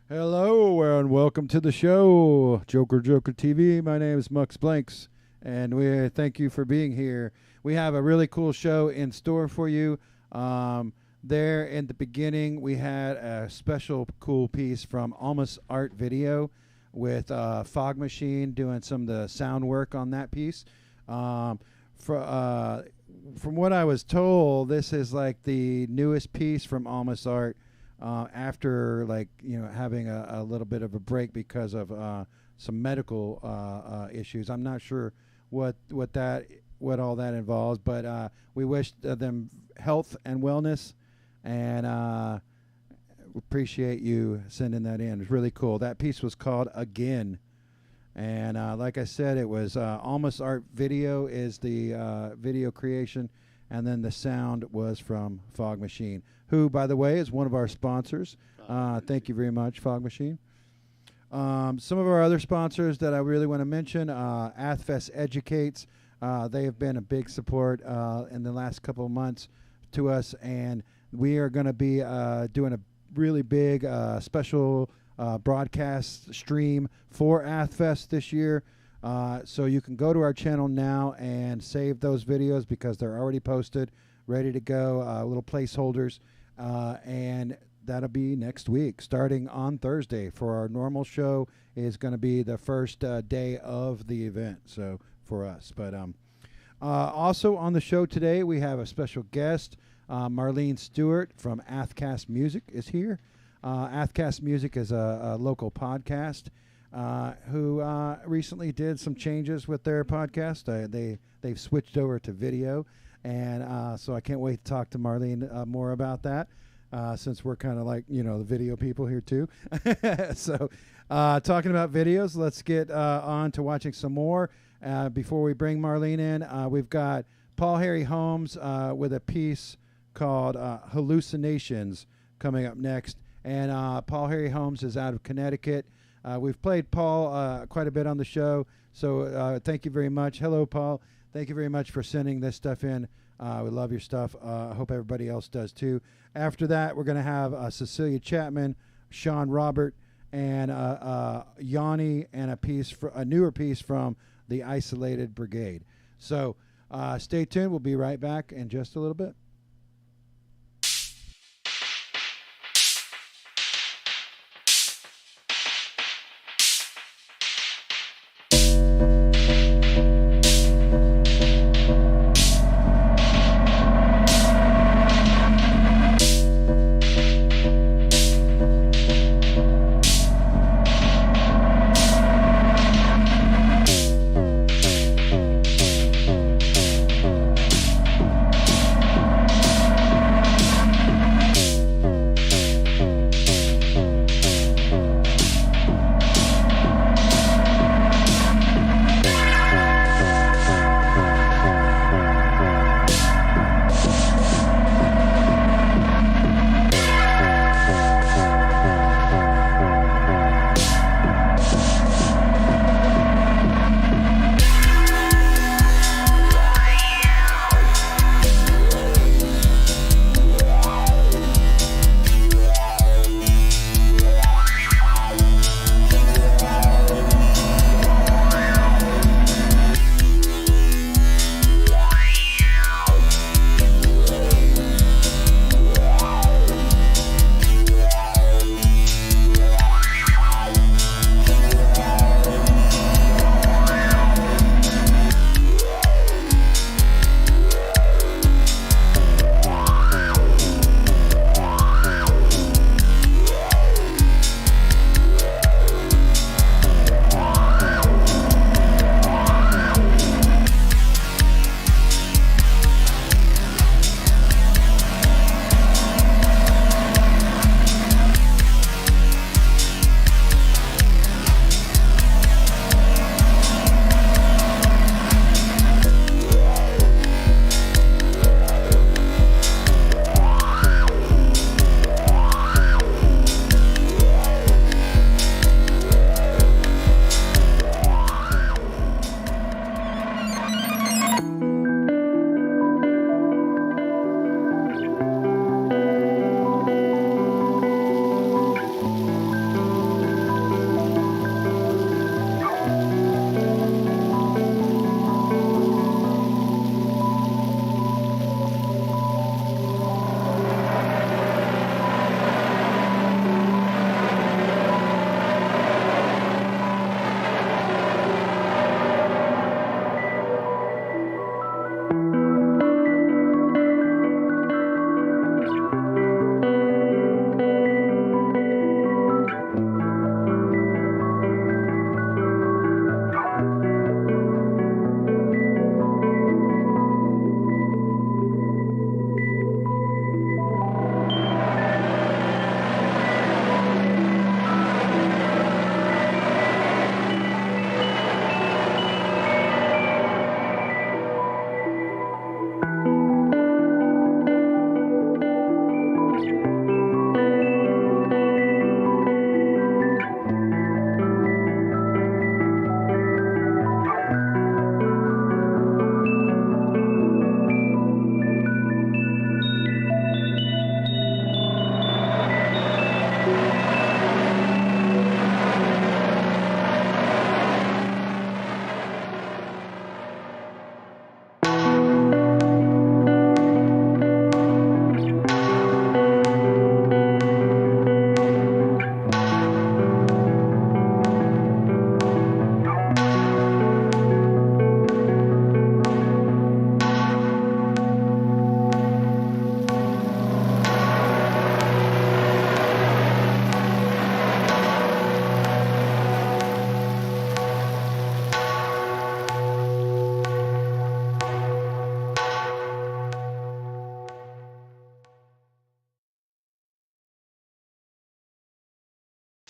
Hello and welcome to the show, Joker Joker TV. My name is Mux Blanks, and we thank you for being here. We have a really cool show in store for you. There in the beginning, we had a special cool piece from Almasart Video with Fog Machine doing some of the sound work on that piece. From what I was told, this is like the newest piece from Almasart. After having a little bit of a break because of some medical issues. I'm not sure what all that involves, but we wish them health and wellness, and appreciate you sending that in. It's really cool. That piece was called Again, and like I said, it was Almasart Video is the video creation, and then the sound was from Fog Machine, who, by the way, is one of our sponsors. Thank you very much, Fog Machine. Some of our other sponsors that I really want to mention, AthFest Educates. They have been a big support in the last couple of months to us, and we are going to be doing a really big special broadcast stream for AthFest this year. So you can go to our channel now and save those videos because they're already posted, ready to go, little placeholders. And that'll be next week, starting on Thursday. For our normal show is going to be the first day of the event, so for us. But also on the show today, we have a special guest. Marlene Stewart from AthCastMusic is here. AthCastMusic is a local podcast who recently did some changes with their podcast. They've switched over to video. And so I can't wait to talk to Marlene more about that, since we're kind of like, the video people here too. So talking about videos, let's get on to watching some more. Before we bring Marlene in, we've got Paul Harry Holmes with a piece called Hallucinations coming up next. And Paul Harry Holmes is out of Connecticut. We've played Paul quite a bit on the show, so thank you very much. Hello, Paul. Thank you very much for sending this stuff in. We love your stuff. I hope everybody else does too. After that, we're going to have Cecelia Chapman, Shaun Robert, and YAWNi, and a newer piece from the Isolated Brigade. So stay tuned. We'll be right back in just a little bit.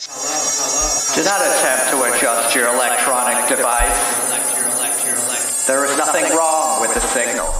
Do not attempt to adjust your electronic device. There is nothing wrong with the signal.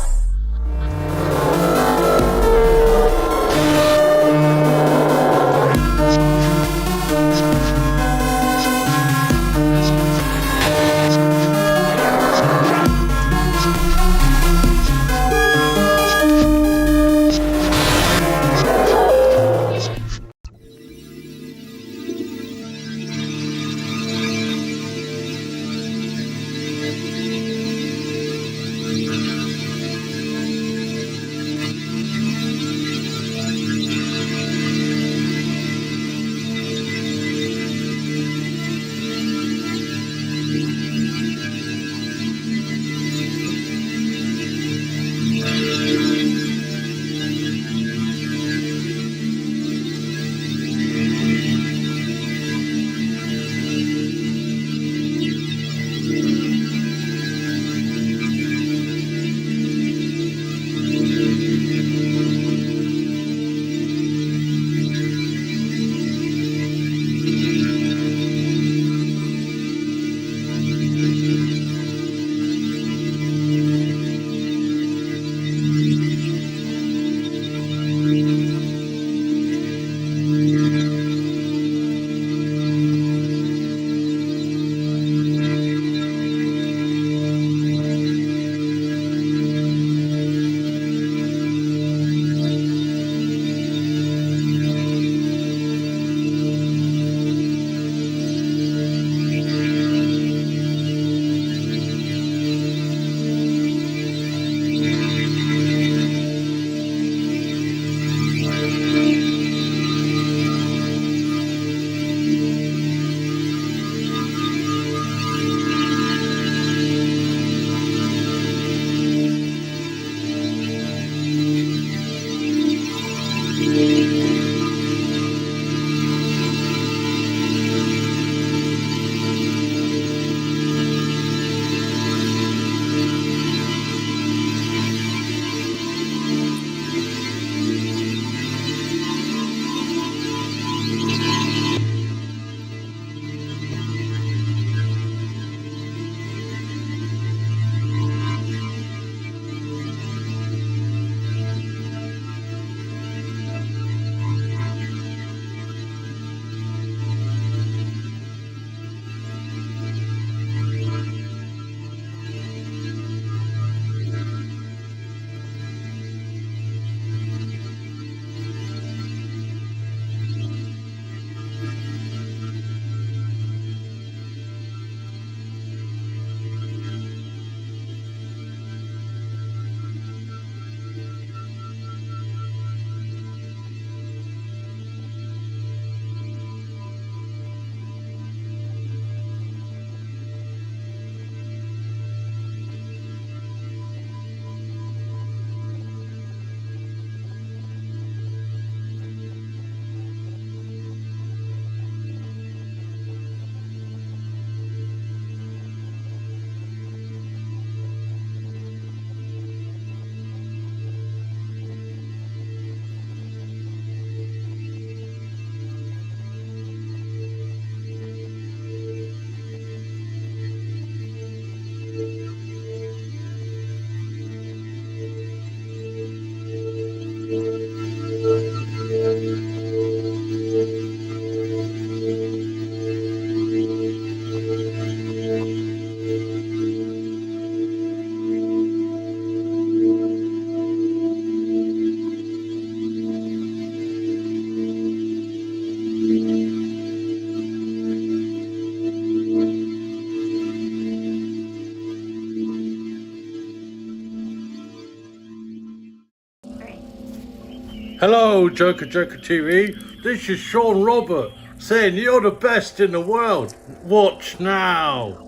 Hello, JOKERJOKERtv. This is Shaun Robert saying you're the best in the world. Watch now.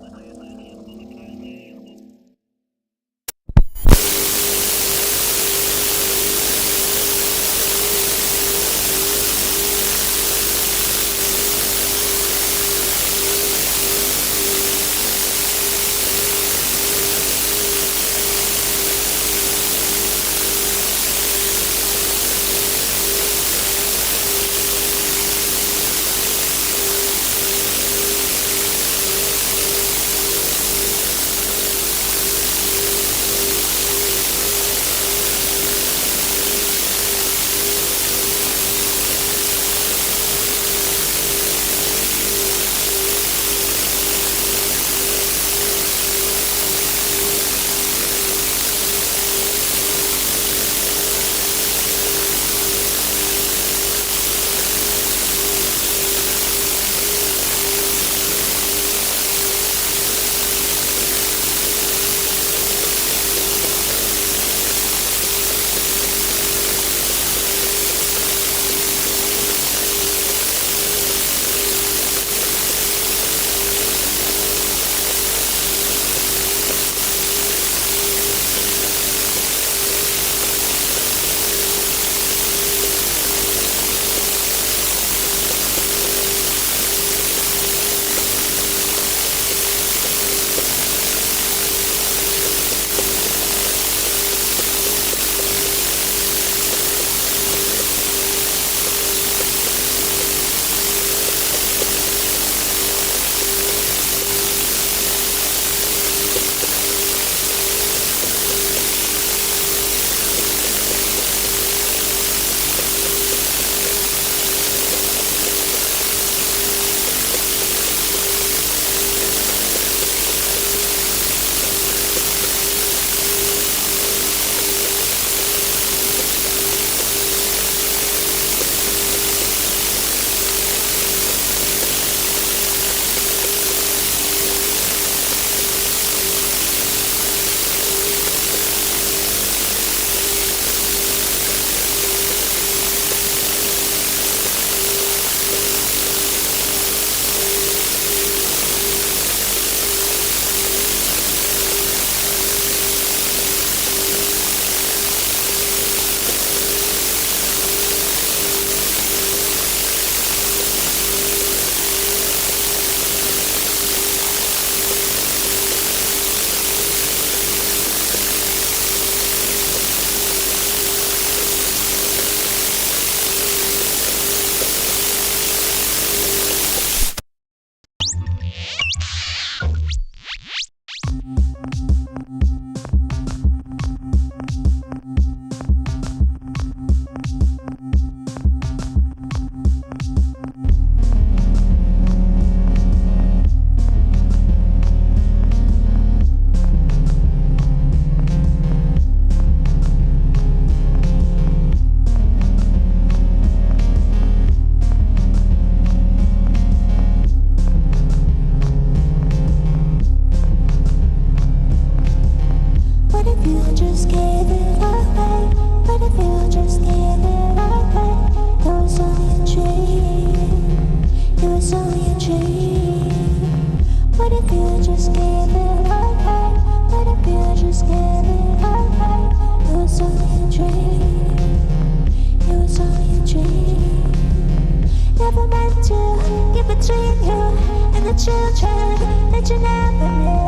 meant to get between you and the children that you never knew.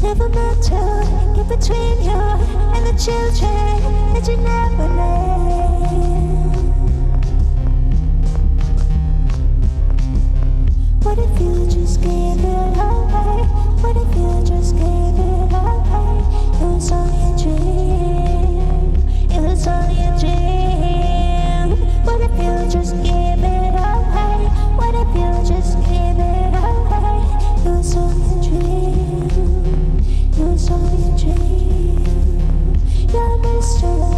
Never meant to get between you and the children that you never knew. What if you just gave it away? What if you just gave it away? It was only a dream. It was only a dream. What if you just gave it away? What if you just gave it away? It was only a dream. It was only a dream. You're a mystery.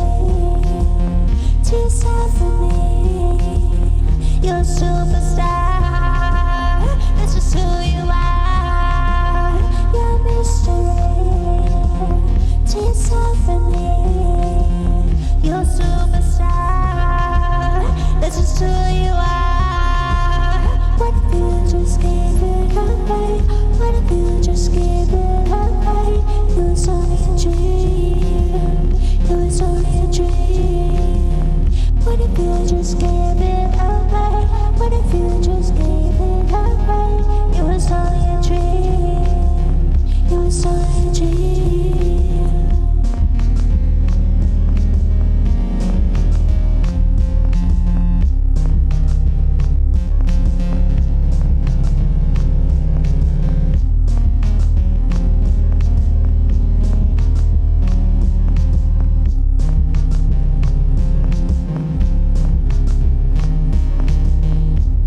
T.Chodd for me. You're a superstar. That's just who you are. You're a mystery. T.Chodd for me. You're a superstar. That's just who you are. What if you just gave it away? What if you just gave it away? It was only a dream. It was only a dream. What if you just gave it away? What if you just gave it away? It was only a dream. It was only a dream.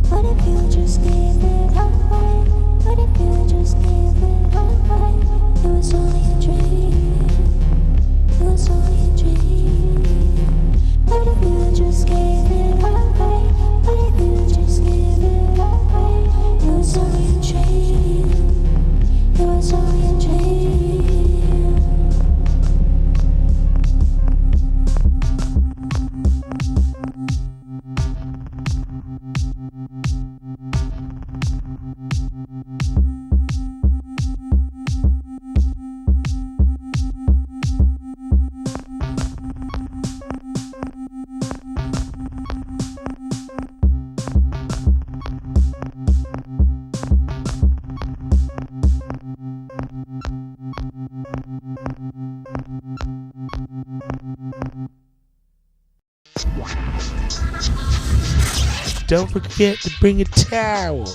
What if you just gave it away? What if you just gave it away? It was only a dream. It was only a dream. What if you just gave it away? What if you just gave it away? It was only a dream. It was only a dream. Don't forget to bring a towel.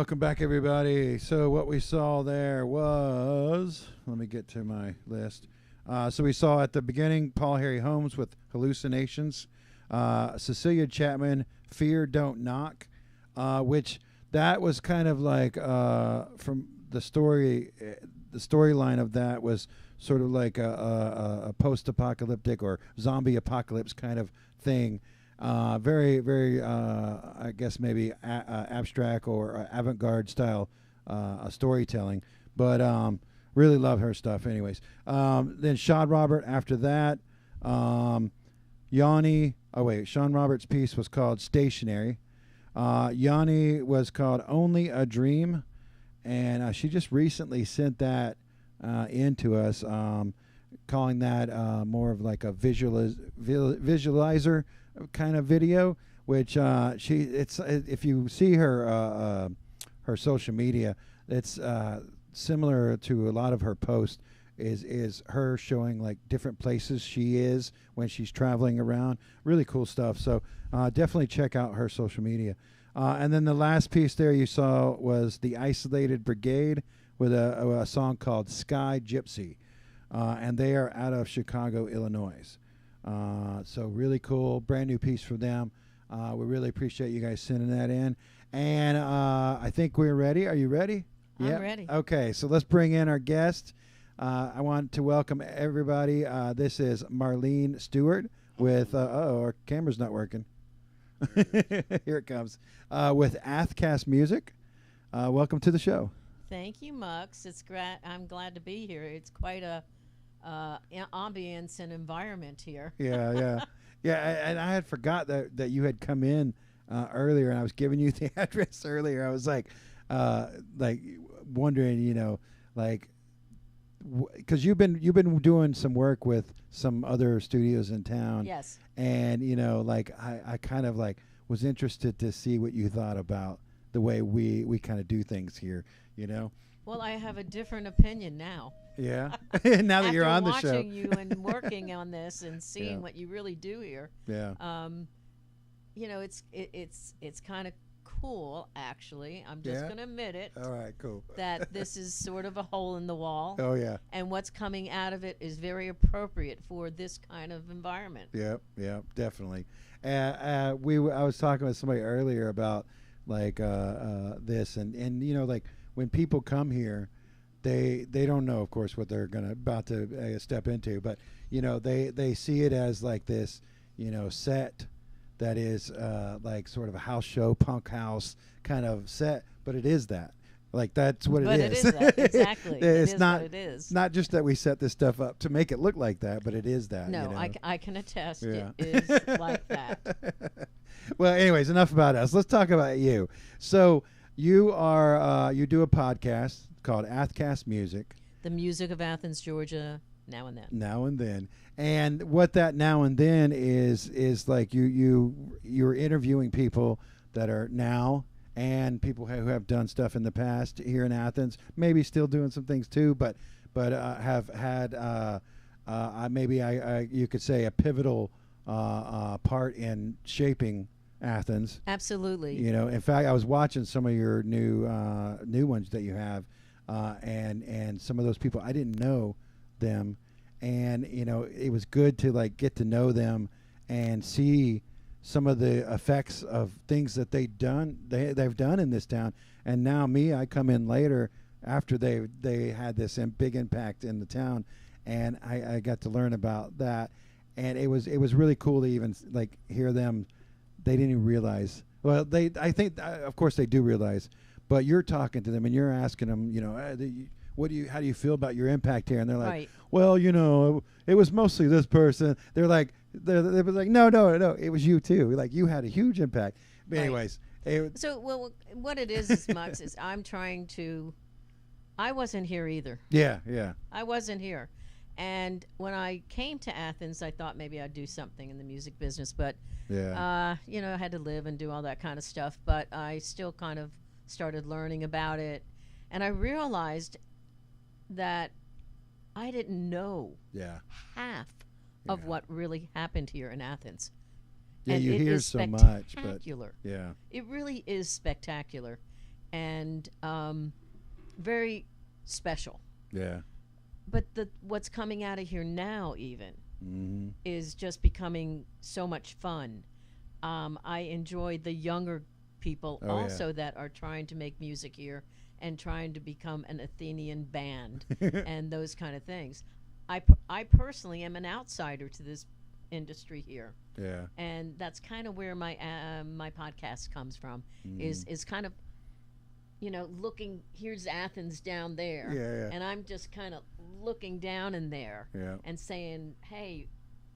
welcome back, everybody. So what we saw there was, let me get to my list. So we saw at the beginning Paul Harry Holmes with Hallucinations, Cecelia Chapman, Fear Don't Knock, which that was kind of like from the storyline of that was sort of like a post-apocalyptic or zombie apocalypse kind of thing. Very, very, I guess maybe abstract or avant-garde style storytelling. But really love her stuff anyways. Then Shaun Robert after that. YAWNi. Oh, wait. Shaun Robert's piece was called Stationary. YAWNi was called Only a Dream. And she just recently sent that into us, calling that more of like a visualizer kind of video, which if you see her her social media, it's similar to a lot of her posts is her showing like different places she is when she's traveling around. Really cool stuff. So definitely check out her social media. And then the last piece there you saw was the Isolated Brigade with a song called Sky Gypsy, and they are out of Chicago, Illinois. So really cool, brand new piece from them. We really appreciate you guys sending that in. And I think we're ready. Are you ready? I'm ready. Okay, so let's bring in our guest. I want to welcome everybody. This is Marlene Stewart with, our camera's not working. Here it comes. With AthCastMusic. Welcome to the show. Thank you, Mux. I'm glad to be here. It's quite a ambience and environment here. Yeah. And I had forgot that you had come in earlier, and I was giving you the address earlier. I was like wondering, because you've been doing some work with some other studios in town. Yes. And I kind of was interested to see what you thought about the way we kind of do things here. Well, I have a different opinion now. Yeah. Now that you're on the show. After watching you and working on this and seeing what you really do here. Yeah. It's kind of cool, actually. I'm just going to admit it. All right, cool. That this is sort of a hole in the wall. Oh, yeah. And what's coming out of it is very appropriate for this kind of environment. Yep, definitely. I was talking with somebody earlier about this, and when people come here, they don't know, of course, what they're about to step into, but they see it as like this set that is sort of a house show, punk house kind of set, but it is that. That's what it is. But it is that, exactly. It's not what it is. Not just that we set this stuff up to make it look like that, but it is that. No, I can attest. Yeah. It is like that. Well, anyways, enough about us. Let's talk about you. So you are you do a podcast called AthCastMusic. The music of Athens, Georgia, now and then. Now and then. And what that now and then is like you're interviewing people that are now and people who have done stuff in the past here in Athens, maybe still doing some things too, but have had you could say a pivotal part in shaping Athens. Absolutely. In fact, I was watching some of your new ones that you have, and some of those people I didn't know them, and it was good to get to know them and see some of the effects of things that they've done in this town. And now I come in later after they had this big impact in the town, and I got to learn about that, and it was really cool to even hear them. They didn't even realize. Well, I think of course they do realize, but you're talking to them and you're asking them, how do you feel about your impact here? And they're like, right. Well, it was mostly this person. They're like, they were like, no, it was you too. You had a huge impact. But anyways, what it is Mux, is I'm trying to. I wasn't here either. Yeah. I wasn't here, and when I came to Athens, I thought maybe I'd do something in the music business, but I had to live and do all that kind of stuff. But I still kind of started learning about it, and I realized that I didn't know half of what really happened here in Athens. Yeah, and you it hear is so much, but spectacular. yeah, it really is spectacular. and very special. Yeah. But what's coming out of here now even Mm-hmm. is just becoming so much fun. I enjoy the younger people Oh, yeah. also that are trying to make music here and trying to become an Athenian band and those kind of things. I personally am an outsider to this industry here, Yeah. and that's kind of where my my podcast comes from. Mm. Is kind of, looking. Here's Athens down there, Yeah. and I'm just kind of looking down in there Yeah. and saying, "Hey,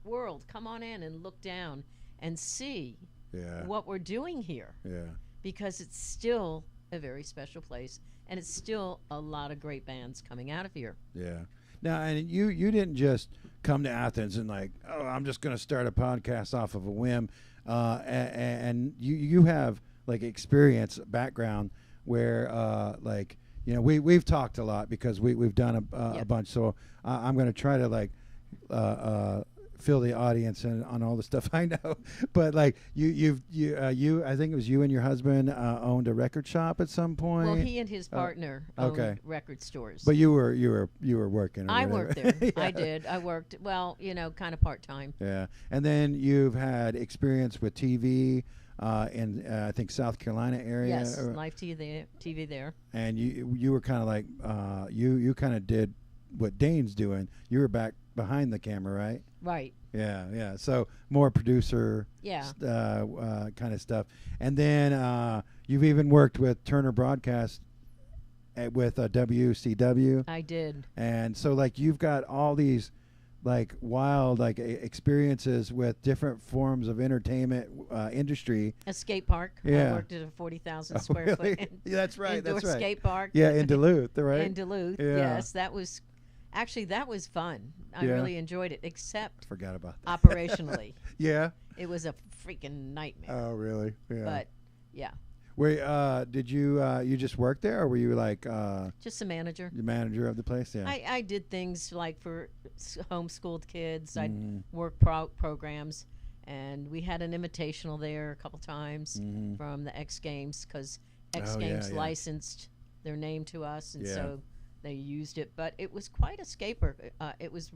world, come on in and look down and see Yeah. what we're doing here," Yeah. because it's still a very special place, and it's still a lot of great bands coming out of here. Yeah. Now, and you didn't just come to Athens and like, oh, I'm just going to start a podcast off of a whim, and you have like experience, background where like we've talked a lot because we've done a Yep. bunch. So I'm going to try to like fill the audience in on all the stuff I know. But like you I think it was you and your husband owned a record shop at some point. Well, he and his partner owned okay. record stores. But you were working. Or I whatever. worked there. Yeah. I did. I worked, kind of part-time. Yeah, and then you've had experience with TV in I think South Carolina area. Yes, live TV there. And you were kind of like you kind of did what Dain's doing. You were back behind the camera, right? Right. Yeah. So more producer, Yeah. kind of stuff. And then you've even worked with Turner Broadcast with WCW. I did. And so like you've got all these like wild like experiences with different forms of entertainment industry. A skate park. Yeah. I worked at a 40,000 Oh, square really? foot Yeah, that's right. indoor That's right. skate park. Yeah, in Duluth, right? In Duluth. Yeah. Yes, that was fun. I Yeah. really enjoyed it, except Forgot about that. operationally. Yeah. It was a freaking nightmare. Oh, really? Yeah. But yeah, Wait, did you just work there, or were you like just a manager. the manager of the place? Yeah. I did things like for homeschooled kids. Mm-hmm. I'd work programs, and we had an invitational there a couple times from the X Games because X Mm-hmm. Oh, yeah, Games yeah. licensed their name to us, and Yeah. so they used it. But it was quite a skater. It was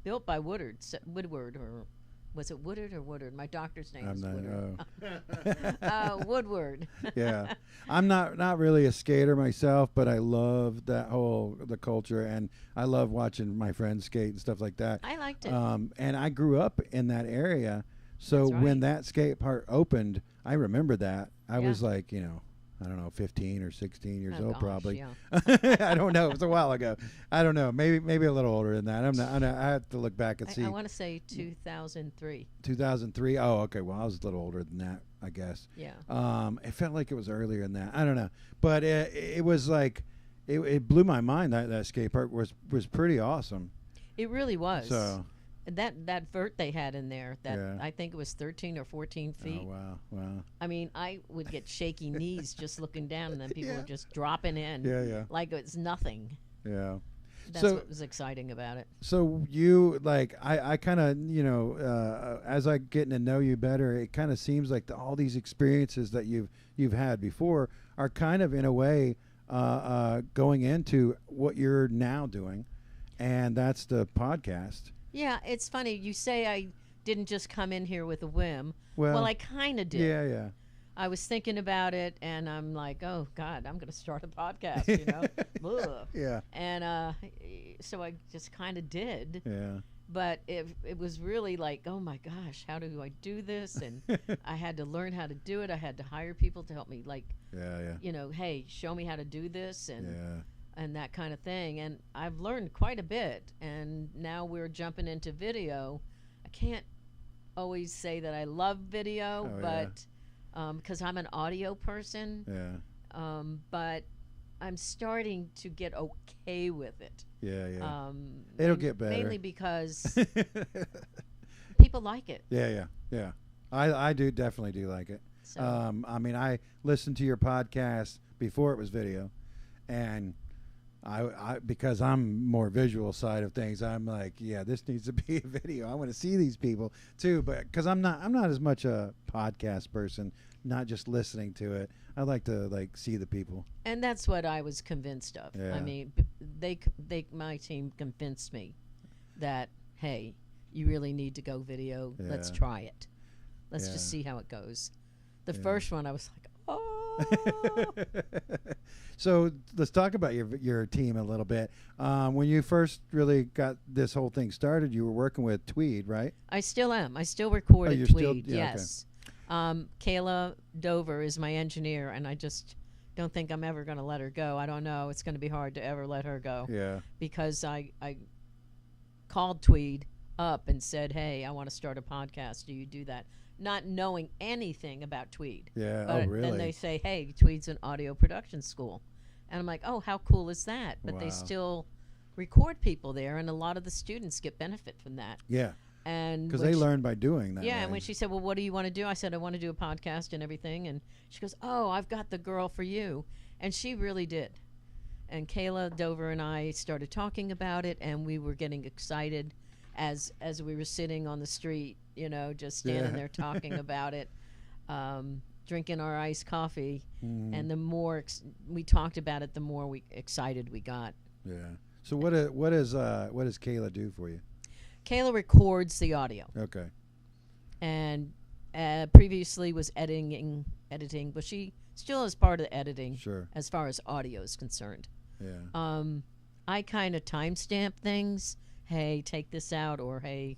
built by Woodward, or was it Woodard or Woodard? My doctor's name is Woodard. Woodward. Yeah. I'm not really a skater myself, but I love the culture, and I love watching my friends skate and stuff like that. I liked it. And I grew up in that area, so That's when right. that skate park opened, I remember that. I Yeah. was like, I don't know, 15 or 16 years Oh, old, gosh, probably. yeah. I don't know. It was a while ago. I don't know. Maybe a little older than that. I have to look back and see. I want to say 2003. 2003. Oh, okay. Well, I was a little older than that, I guess. Yeah. It felt like it was earlier than that. I don't know, but it was like it blew my mind that skate park was pretty awesome. It really was. So that vert they had in there, that Yeah. I think it was 13 or 14 feet. oh wow. I mean, I would get shaky knees just looking down, and then people Yeah. were just dropping in Yeah. like it's nothing. Yeah. That's So- what was exciting about it. So you like I kind of as I getting to know you better, it kind of seems like all these experiences that you've had before are kind of in a way going into what you're now doing, and that's the podcast. Yeah, it's funny. You say I didn't just come in here with a whim. Well, I kind of did. Yeah. I was thinking about it, and I'm like, oh, God, I'm going to start a podcast, Ugh. Yeah. And so I just kind of did. Yeah. But it was really like, oh, my gosh, how do I do this? And I had to learn how to do it. I had to hire people to help me, like, Yeah. hey, show me how to do this and Yeah. and that kind of thing. And I've learned quite a bit. And now we're jumping into video. I can't always say that I love video, Oh, but because I'm an audio person. Yeah. But I'm starting to get okay with it. Yeah. It'll get better. Mainly because people like it. Yeah. I definitely do like it. So I mean, I listened to your podcast before it was video, and I because I'm more visual side of things, I'm like, yeah, this needs to be a video. I want to see these people too, but because I'm not as much a podcast person, not just listening to it. I like to like see the people. And that's what I was convinced of. Yeah. I mean, my team convinced me that, hey, you really need to go video. Let's Yeah. try it. Let's Yeah. just see how it goes. The Yeah. first one, I was like, oh. So let's talk about your team a little bit. When you first really got this whole thing started, you were working with Tweed, right? I still am. I still record at you're still- Tweed. yeah, okay. Yes. Kayla Dover is my engineer, and I just don't think I'm ever going to let her go. I don't know. It's going to be hard to ever let her go. Yeah. Because I called Tweed up and said, hey, I want to start a podcast. Do you do that? Not knowing anything about Tweed. Yeah. But Oh, really? then they say, hey, Tweed's an audio production school. And I'm like, oh, how cool is that? But Wow. they still record people there, and a lot of the students get benefit from that. Yeah. And Because when they she- learn by doing that. Yeah, way. and when she said, well, what do you want to do? I said, I want to do a podcast and everything. And she goes, oh, I've got the girl for you. And she really did. And Kayla Dover and I started talking about it, and we were getting excited as we were sitting on the street, you know, just standing Yeah. there talking about it, drinking our iced coffee. Mm-hmm. And the more we talked about it, the more excited we got. Yeah. So what does Kayla do for you? Kayla records the audio. Okay. And previously was editing, but she still is part of the editing. Sure. As far as audio is concerned. Yeah. I kind of timestamp things. Hey, take this out, or hey,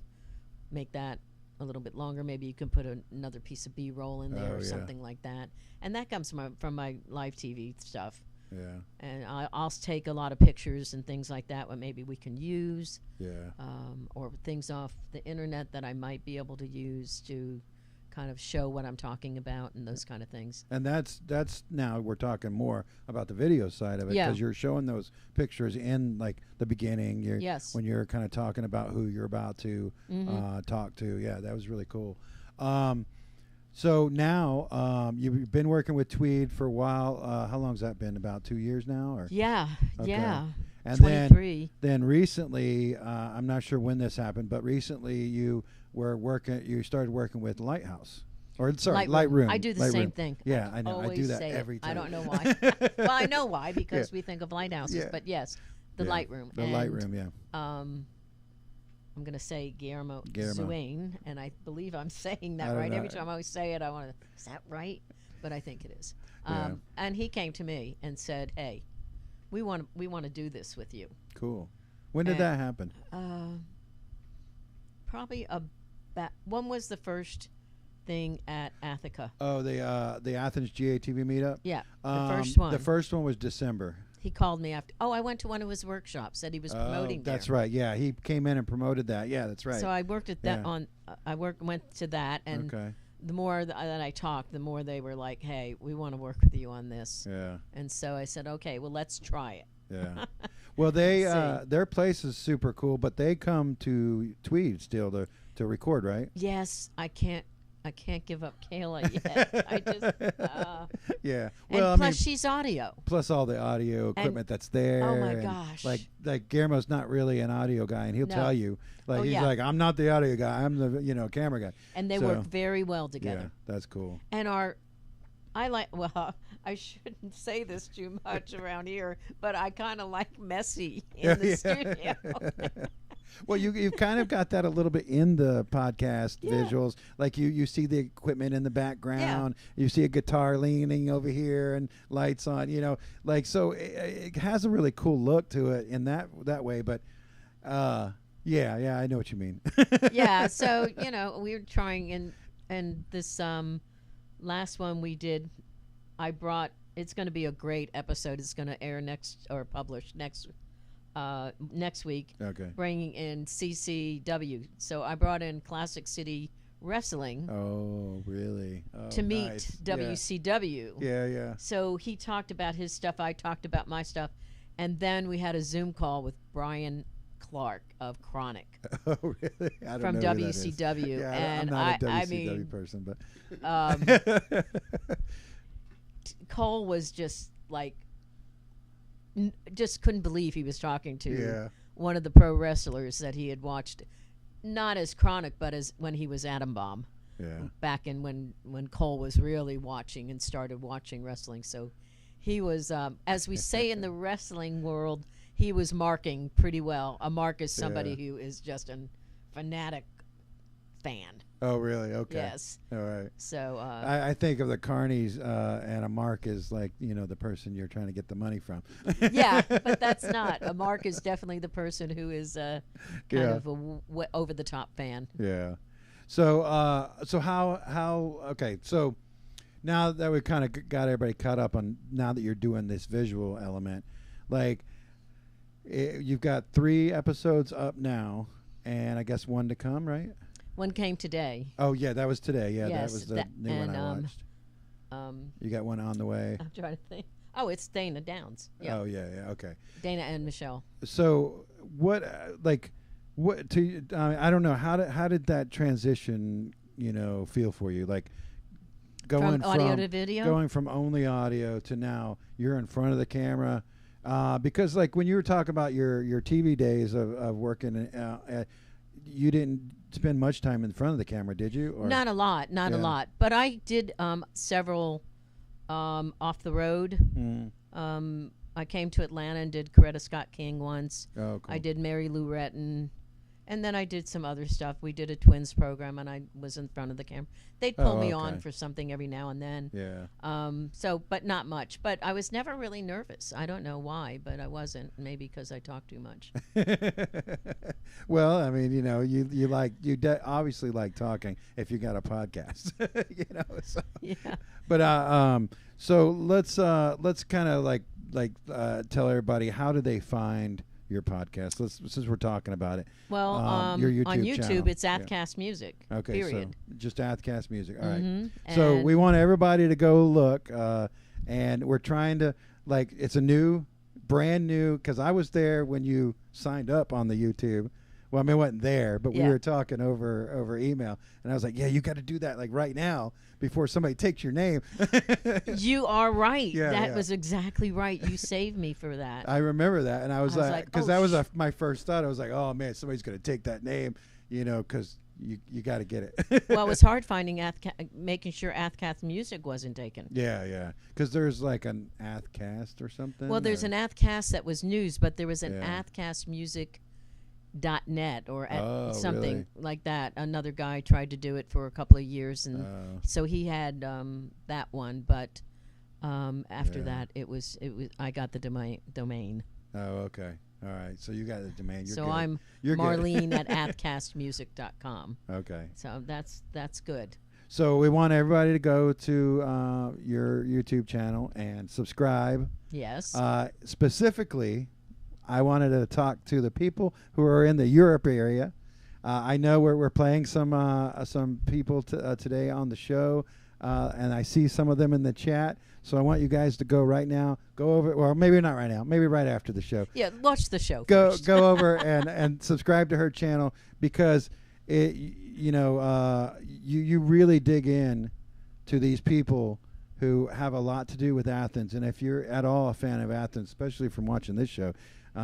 make that a little bit longer. Maybe you can put another piece of B-roll in there, Oh, or yeah. something like that. And that comes from my live TV stuff. Yeah. And I'll take a lot of pictures and things like that, what maybe we can use, Yeah. or things off the internet that I might be able to use to kind of show what I'm talking about and those kind of things. And that's now we're talking more about the video side of it, Yeah. because you're showing those pictures in like the beginning. Yes. When you're kind of talking about who you're about to talk to. Yeah, that was really cool. So now you've been working with Tweed for a while. How long's that been? About 2 years now, or Yeah, Okay. yeah. And 23. then recently, I'm not sure when this happened, but recently you started working with Lighthouse. Or sorry, Lightroom. I do the same thing. Yeah, I know. I do always that say every it. time. I don't know why. Well, I know why, because we think of lighthouses. Yeah. But yes, the Yeah, Lightroom. The And, Lightroom, yeah. I'm going to say Guillermo Guillermo. Zuane, and I believe I'm saying I that don't right. know. Every time I always say it, I want to, is that right? But I think it is. Yeah. And he came to me and said, hey, we want to do this with you. Cool. When did that happen? Probably when was the first thing at Athica? Oh, the Athens GA TV meetup? Yeah, the first one. The first one was December. He called me after. Oh, I went to one of his workshops. Said he was promoting there. That's right. Yeah, he came in and promoted that. Yeah, that's right. So I worked at that Yeah. went to that, and Okay. the more that I talked, the more they were like, "Hey, we want to work with you on this." Yeah. And so I said, "Okay, well, let's try it." Yeah. Well, they See. their place is super cool, but they come to Tweed still to record, right? Yes, I can't give up Kayla yet. I just Yeah. and Well, plus I mean, she's audio. plus all the audio equipment that's there. Oh my and gosh. Like Guillermo's not really an audio guy, and he'll No. tell you, like Oh, he's yeah. like, I'm not the audio guy, I'm the camera guy. And they So, work very well Yeah, together. that's cool. And I shouldn't say this too much around here, but I kind of like messy in the studio. Well, you've kind of got that a little bit in the podcast visuals. Like you see the equipment in the background. You see a guitar leaning over here and lights on. Like so it has a really cool look to it in that way. But yeah, I know what you mean. Yeah, so we were trying, and this last one we did, it's going to be a great episode. It's going to air publish next week. Okay. Bringing in CCW. So I brought in Classic City Wrestling Oh, really? Oh, to meet nice. WCW. Yeah. So he talked about his stuff, I talked about my stuff, and then we had a Zoom call with Brian Clark of Chronic Oh, really? I don't from know who that is. WCW. Yeah, and I'm not a I WCW mean, person, but Cole was just like, just couldn't believe he was talking to Yeah. one of the pro wrestlers that he had watched, not as Chronic, but as when he was Atom Bomb. back in when Cole was really watching and started watching wrestling. So he was, as we say in the wrestling world, he was marking pretty well. A mark is somebody who is just a fanatic fan. Oh, really? Okay. Yes. All right. So I think of the carnies and a mark is like, you know, the person you're trying to get the money from. yeah, but that's not. A mark is definitely the person who is kind of a over the top fan. Yeah. So so how okay, so now that we kind of got everybody caught up on, now that you're doing this visual element, like you've got 3 episodes up now, and I guess 1 to come, right? One came today. Oh yeah, that was today. Yeah, Yes, that was the new one I watched. You got one on the way. I'm trying to think. Oh, it's Dana Downs. Yeah. Oh yeah, okay. Dana and Michelle. So what, what to? I don't know, how did that transition, you know, feel for you? Like going from audio to video, going from only audio to now you're in front of the camera, because like when you were talking about your TV days of working, you didn't spend much time in front of the camera, did you? Or? Not a lot, not a lot. But I did several off the road. I came to Atlanta and did Coretta Scott King once. Oh, cool. I did Mary Lou Retton. And then I did some other stuff. We did a twins program, and I was in front of the camera. They'd pull me on for something every now and then. Yeah. So, but not much. But I was never really nervous. I don't know why, but I wasn't. Maybe because I talk too much. Well, I mean, you know, you obviously like talking if you got a podcast, you know. So. Yeah. But so let's kind of like tell everybody, how do they find your podcast? Since we're talking about it. Well, your YouTube on YouTube, channel. it's AthCastMusic. Okay, period. so just AthCastMusic. All right. Mm-hmm. So And we want everybody to go look, and we're trying to, like, it's a brand new, because I was there when you signed up on the YouTube. Well, I mean, I wasn't there, but we were talking over email, and I was like, yeah, you got to do that like right now before somebody takes your name. You are right. Yeah, that was exactly right. You saved me for that. I remember that, and I was like, because oh, that was my first thought. I was like, oh man, somebody's going to take that name, you know, because you got to get it. Well, it was hard finding making sure AthCastMusic wasn't taken. Yeah, because there's like an AthCast or something. Well, there's an AthCast that was news, but there was an AthCastMusic.net or something really? like that. Another guy tried to do it for a couple of years, and so he had that one. But after that, it was I got the domain. Oh, okay. All right. So you got the domain. You're so good. I'm You're Marlene at AthCastMusic.com. Okay. So that's good. So we want everybody to go to your YouTube channel and subscribe. Yes. Specifically, I wanted to talk to the people who are in the Europe area. I know we're playing some people today on the show, and I see some of them in the chat. So I want you guys to go right now. Go over, or maybe not right now. Maybe right after the show. Yeah, watch the show. Go first. go over and subscribe to her channel, because you really dig in to these people who have a lot to do with Athens. And if you're at all a fan of Athens, especially from watching this show,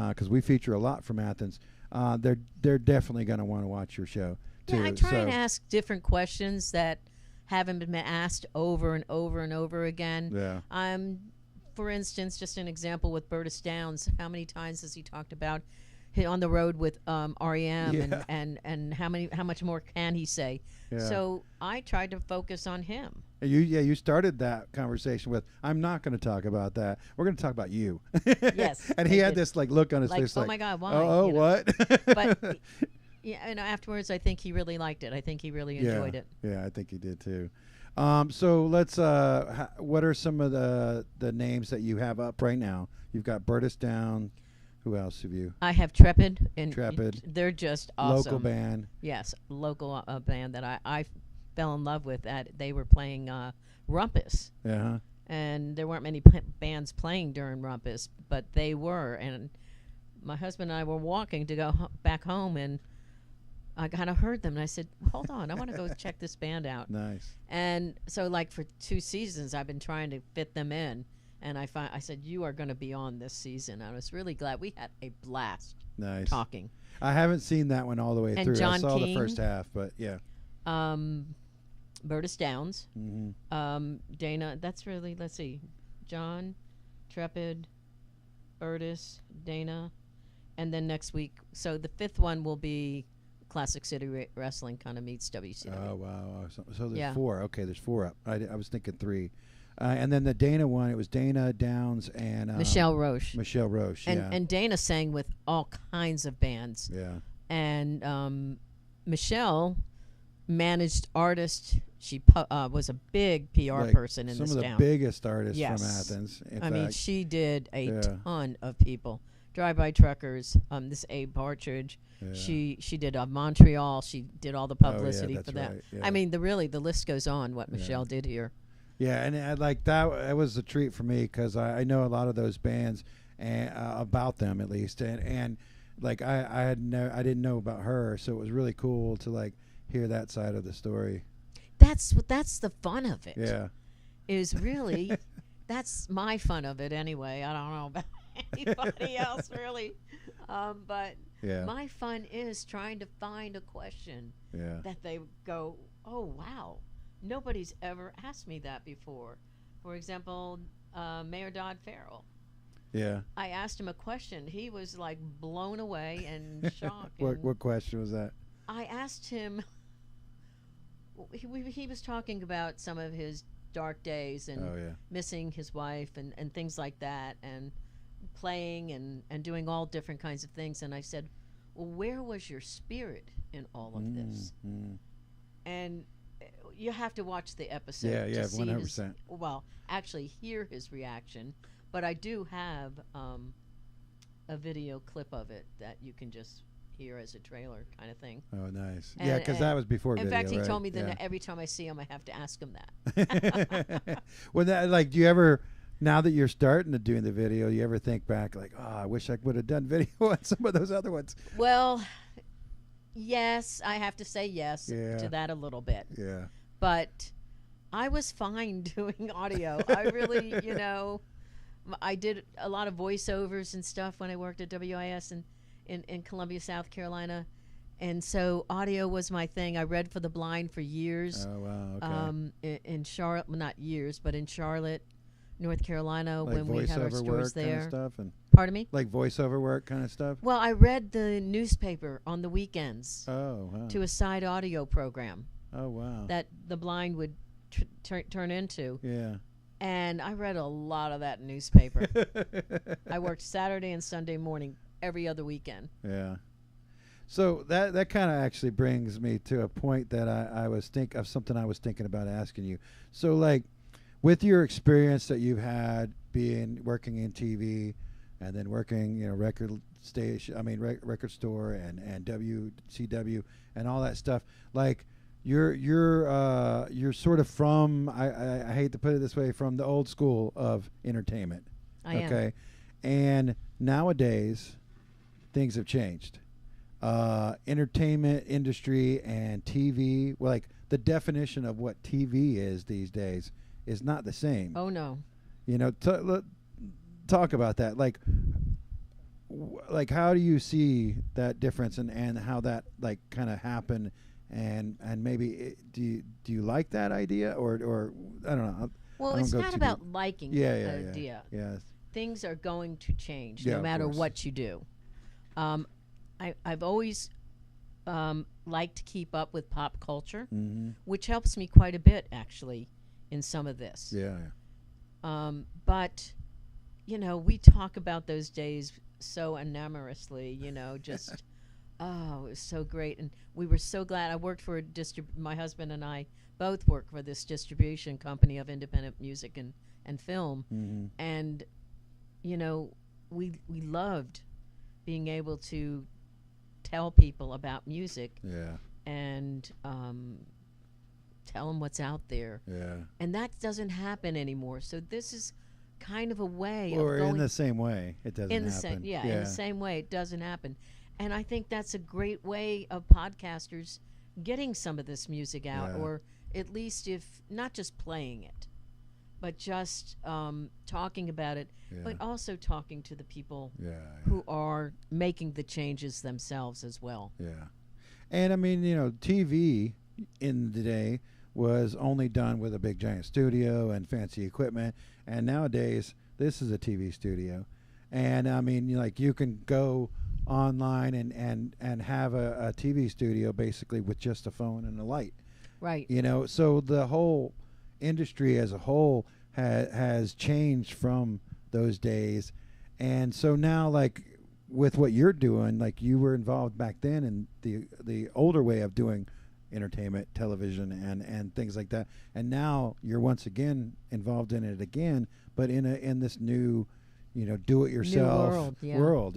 because we feature a lot from Athens, they're definitely going to want to watch your show too. Yeah, I try and ask different questions that haven't been asked over and over and over again. Yeah. For instance, just an example with Burtis Downs. How many times has he talked about on the road with REM, and how much more can he say? Yeah. So I tried to focus on him. You started that conversation with, I'm not going to talk about that. We're going to talk about you. Yes. And he had this like look on his face, oh my God, why? Oh, what? But yeah, afterwards, I think he really liked it. I think he really enjoyed it. Yeah, I think he did too. So let's. What are some of the names that you have up right now? You've got Burtis Down. Who else have you? I have Trepid. And Trepid. They're just awesome. Local band. Yes, local band that I fell in love with. They were playing Rumpus. Yeah. And there weren't many bands playing during Rumpus, but they were. And my husband and I were walking to go back home, and I kind of heard them, and I said, hold on, I want to go check this band out. Nice. And so, like, for 2 seasons, I've been trying to fit them in. And I said, you are going to be on this season. I was really glad. We had a blast. Nice. Talking. I haven't seen that one all the way And through. John I saw Keane. the first half, but yeah. Burtis Downs, Mm-hmm. Dana. That's really, let's see, John, Trepid, Burtis, Dana, and then next week. So the 5th one will be Classic City Wrestling kind of meets WCW. Oh wow! So there's Yeah. 4. Okay, there's 4 up. I was thinking 3. And then the Dana one, it was Dana Downs and Michelle Roche. Michelle Roche, yeah. And Dana sang with all kinds of bands. Yeah. And Michelle managed artists. She was a big PR Like person in some this of the town. biggest artists Yes. from Athens. In I mean, fact. she did a Yeah. ton of people. Drive-by truckers. This Abe Partridge. Yeah. She did Montreal. She did all the publicity that's for that. right, yeah. I mean, the list goes on. What Michelle did here. Yeah, and like that, it was a treat for me because I know a lot of those bands and about them at least, and like I didn't know about her, so it was really cool to like hear that side of the story. That's the fun of it. Yeah, Is really that's my fun of it anyway. I don't know about anybody else really, but yeah, my fun is trying to find a question yeah, that they go, oh wow, nobody's ever asked me that before. For example, Mayor Dodd Farrell. yeah. I asked him a question. He was like blown away and shocked. What question was that? I asked him. He was talking about some of his dark days and Oh yeah, missing his wife and things like that, and playing and doing all different kinds of things. And I said, well, where was your spirit in all of this? Mm. And you have to watch the episode. Yeah, to yeah, see 100%. Well, actually hear his reaction. But I do have a video clip of it that you can just hear as a trailer kind of thing. Oh nice. And- Yeah, because that and was before. In video, fact, he right? told me that Yeah. every time I see him, I have to ask him that. Well, that, like, do you ever, now that you're starting to doing the video, you ever think back like, oh, I wish I would have done video on some of those other ones? Well, yes, I have to say yes Yeah. to that a little bit. Yeah. But I was fine doing audio. I really, I did a lot of voiceovers and stuff when I worked at WIS in Columbia, South Carolina. And so audio was my thing. I read for the blind for years. Oh wow. Okay. In Charlotte, well, not years, but in Charlotte, North Carolina, Like when we had our voiceover stores work there. kind of stuff, and Pardon me? like voiceover work kind of stuff. Well, I read the newspaper on the weekends Oh wow. to a side audio program Oh wow. that the blind would turn into. Yeah. And I read a lot of that newspaper. I worked Saturday and Sunday morning every other weekend. Yeah. So that kind of actually brings me to a point that I was something I was thinking about asking you. So like, with your experience that you've had working in TV, and then working, record station, record store and WCW and all that stuff, like you're sort of from, I hate to put it this way, from the old school of entertainment. I am. Okay. And nowadays things have changed. Entertainment industry and TV, well, like the definition of what TV is these days is not the same. Oh, no. Talk about that. Like how do you see that difference and how that like kind of happened, and maybe do you like that idea or I don't know. Well, it's not about liking the idea. Yeah. Things are going to change Yeah, no of matter course. what you do. I've always liked to keep up with pop culture, Mm-hmm. which helps me quite a bit, actually, in some of this. Yeah. But, we talk about those days so enamorously, just, oh, it was so great. And we were so glad. I worked for my husband and I both work for this distribution company of independent music and film. Mm-hmm. And, we loved being able to tell people about music Yeah. and tell them what's out there. Yeah. And that doesn't happen anymore. So this is kind of a way Or of going in the same way, it doesn't in the happen. same in the same way it doesn't happen. And I think that's a great way of podcasters getting some of this music out, Yeah. or at least if not just playing it, but just talking about it, but also talking to the people who are making the changes themselves as well. Yeah. And TV in the day was only done with a big giant studio and fancy equipment, and nowadays this is a TV studio. And I mean, you can go online and have a TV studio basically with just a phone and a light. Right. So the whole industry as a whole has changed from those days. And so now, like, with what you're doing, like, you were involved back then in the older way of doing entertainment, television, and things like that. And now you're once again involved in it again, but in this new, do-it-yourself world.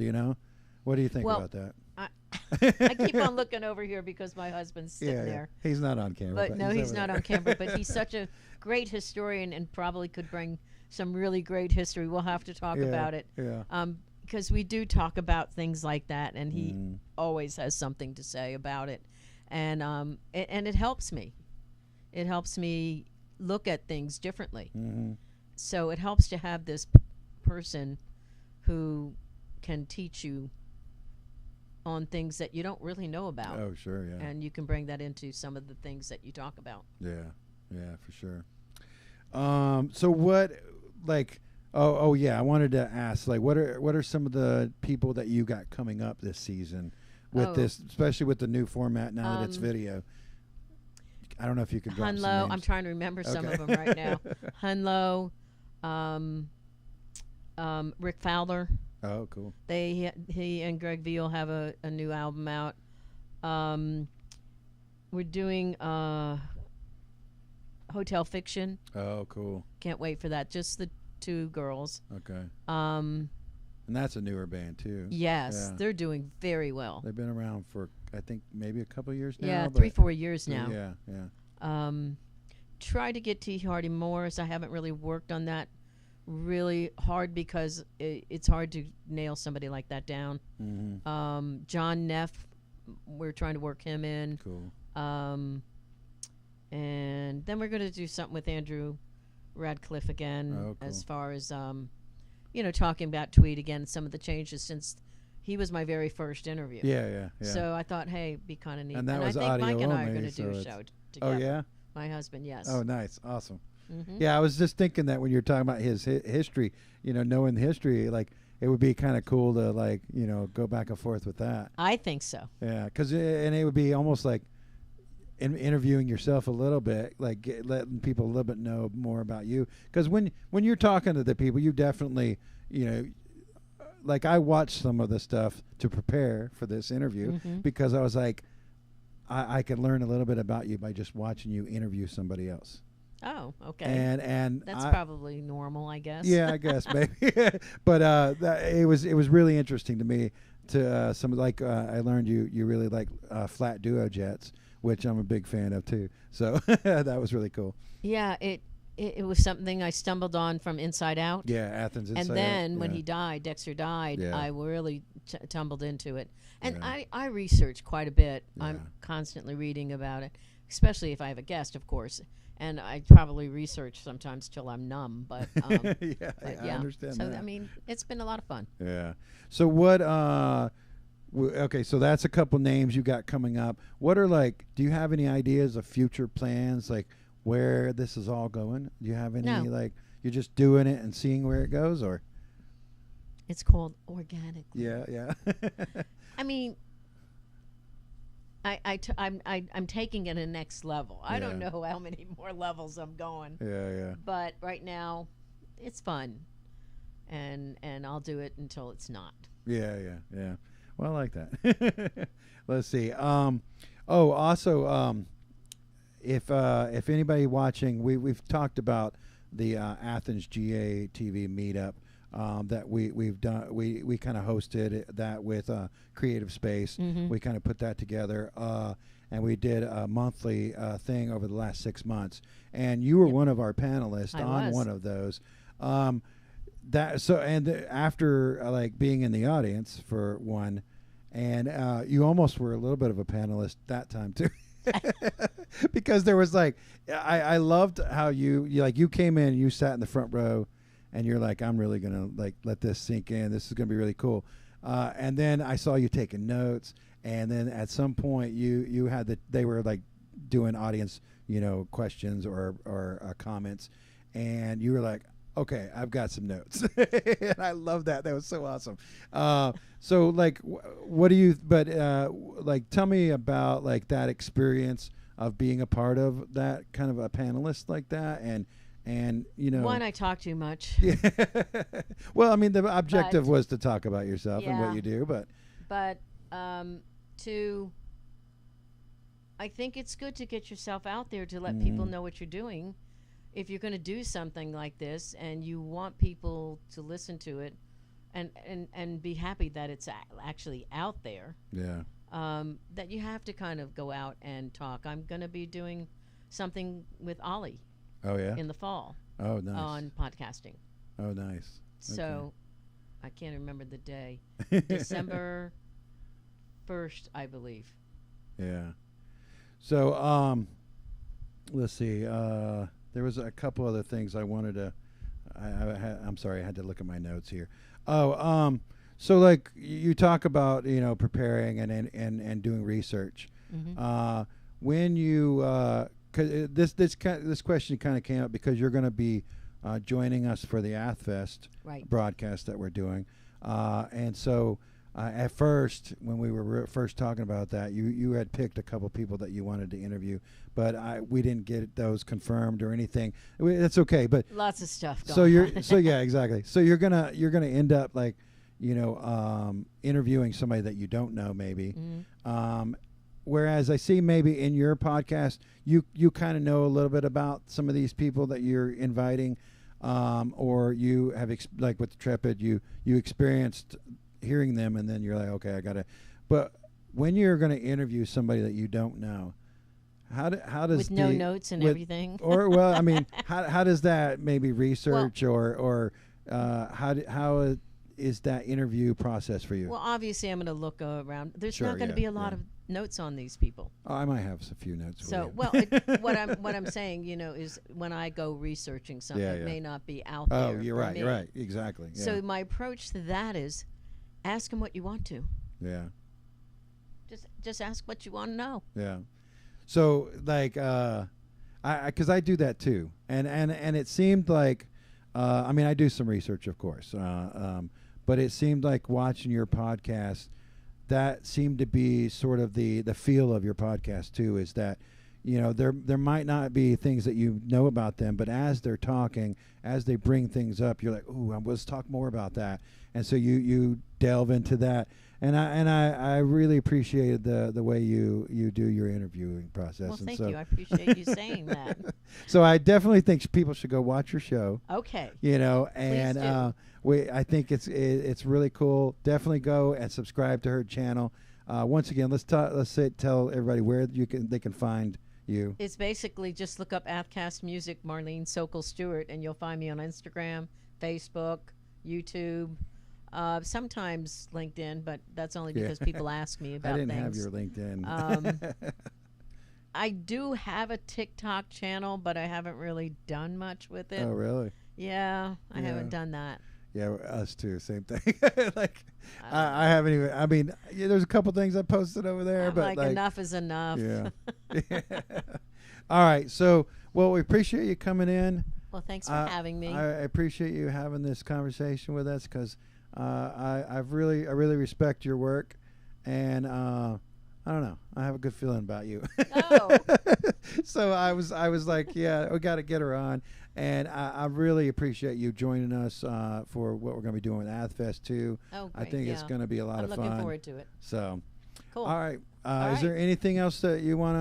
What do you think about that? I keep on looking over here because my husband's sitting there. He's not on camera. But no, he's not on camera. But he's such a great historian and probably could bring some really great history. We'll have to talk about it. Yeah. Because we do talk about things like that, and he always has something to say about it. And it helps me. It helps me look at things differently. Mm-hmm. So it helps to have this person who can teach you on things that you don't really know about. Oh, sure, yeah. And you can bring that into some of the things that you talk about. Yeah, for sure. So what, like, I wanted to ask, like, what are some of the people that you got coming up this season with this, especially with the new format now that it's video? I don't know if you could drop some names. I'm trying to remember some of them right now. Hunlo, Rick Fowler. Oh, cool. He and Greg Veal have a new album out. We're doing Hotel Fiction. Oh, cool. Can't wait for that. Just the two girls. Okay. And that's a newer band too. Yes, they're doing very well. They've been around for, I think, maybe a couple of years now. Yeah, 3-4 years now. Yeah. Try to get T.Chodd Morris. I haven't really worked on that really hard because it's hard to nail somebody like that down. Mm-hmm. John Neff, we're trying to work him in. Cool. And then we're going to do something with Andrew Radcliffe again. Oh, cool. As far as talking about Tweed again, some of the changes since he was my very first interview. Yeah. So I thought, hey, it'd be kind of neat. And that was I think audio Mike and I are only, going to do so a show together. Oh, yeah? My husband, yes. Oh, nice. Awesome. Mm-hmm. Yeah, I was just thinking that when you're talking about his history, knowing the history, like, it would be kind of cool to, like, go back and forth with that. I think so. Yeah, because it would be almost like interviewing yourself a little bit, like letting people a little bit know more about you. Because when you're talking to the people, you definitely, like, I watched some of the stuff to prepare for this interview because I was like, I can learn a little bit about you by just watching you interview somebody else. Oh, okay. And that's probably normal, I guess. Yeah, I guess maybe. But it was really interesting to me. To I learned you really like flat duo jets, which I'm a big fan of too. So that was really cool. Yeah, it was something I stumbled on from Inside Out. Yeah, Athens Inside Out. And then when he died, Dexter died, I really tumbled into it. And I research quite a bit. Yeah. I'm constantly reading about it, especially if I have a guest, of course. And I probably research sometimes till I'm numb. But, yeah, I understand so, that. I mean, it's been a lot of fun. Yeah. So what... okay, so that's a couple names you got coming up. What are, like, do you have any ideas of future plans, like where this is all going? Do you have any, like, you're just doing it and seeing where it goes, or? It's called organically. Yeah. I mean, I'm taking it a next level. I don't know how many more levels I'm going. Yeah. But right now, it's fun, and I'll do it until it's not. Yeah. Well, I like that. Let's see. Also, if anybody watching, we've talked about the Athens GA TV meetup that we've done. We kind of hosted that with Creative Space. We kind of put that together, and we did a monthly thing over the last 6 months. And you were one of our panelists on one of those. After like being in the audience for one, and you almost were a little bit of a panelist that time too, because there was like I loved how you came in, you sat in the front row, and you're like, I'm really gonna like let this sink in. This is gonna be really cool. And then I saw you taking notes, and then at some point you had they were like doing audience questions or comments, and you were like, okay, I've got some notes. And I love that. That was so awesome. So like, what do you, but like, tell me about like that experience of being a part of that kind of a panelist like that. And One, I talk too much. Yeah. Well, I mean, the objective was to talk about yourself and what Yeah. you do, But two, I think it's good to get yourself out there to let people know what you're doing. If you're going to do something like this and you want people to listen to it and be happy that it's actually out there, yeah. that you have to kind of go out and talk. I'm going to be doing something with Ollie Oh, yeah. in the fall Oh, nice. on podcasting. Oh, nice. So I can't remember the day. December 1st, I believe. Yeah. So, let's see. There was a couple other things I wanted to. I'm sorry, I had to look at my notes here. Oh, so like you talk about preparing and doing research. When you cause this question kind of came up because you're going to be joining us for the AthFest broadcast that we're doing, and so. At first, when we were first talking about that, you had picked a couple people that you wanted to interview, but we didn't get those confirmed or anything. That's okay, but Lots of stuff going so on. so yeah, exactly. So you're gonna end up like interviewing somebody that you don't know maybe. Whereas I see maybe in your podcast you kind of know a little bit about some of these people that you're inviting, or you have like with Trepid you experienced hearing them, and then you're like, okay, I gotta. But when you're going to interview somebody that you don't know, how does with no notes and everything, or well, I mean, how does that maybe research or how is that interview process for you? Well, obviously, I'm going to look around. There's Sure, not going to yeah, be a lot of notes on these people. Oh, I might have a few notes. For So, you. well, what I'm saying, is when I go researching something, Yeah, it yeah. may not be out Oh, there. you're for right. me. You're right. Exactly. Yeah. So my approach to that is, ask them what you want to. Yeah. Just ask what you want to know. Yeah. So like, because I do that too, and it seemed like, I mean, I do some research, of course, but it seemed like watching your podcast, that seemed to be sort of the feel of your podcast too. Is that, there might not be things that you know about them, but as they're talking, as they bring things up, you're like, ooh, let's talk more about that, and so you delve into that. And I really appreciated the way you do your interviewing process. Well, and thank so, you. I appreciate you saying that. So I definitely think people should go watch your show. Okay. And I think it's really cool. Definitely go and subscribe to her channel. Once again, let's tell everybody where they can find you. It's basically just look up AthCastMusic, Marlene Stewart, and you'll find me on Instagram, Facebook, YouTube. Sometimes LinkedIn, but that's only because people ask me about I didn't things. have your LinkedIn. I do have a TikTok channel, but I haven't really done much with it. Oh, really? Yeah, I haven't done that. Yeah, us too. Same thing. Like, I haven't even. I mean, there's a couple things I posted over there, I'm but like enough is enough. Yeah. All right. So, well, we appreciate you coming in. Well, thanks for having me. I appreciate you having this conversation with us because I really respect your work, and I don't know, I have a good feeling about you. Oh. So I was like, yeah, we got to get her on, and I really appreciate you joining us for what we're going to be doing with AthFest too. Oh, I great, think it's going to be a lot I'm of fun. looking forward to it. So, Cool. all right. All Is there anything else that you want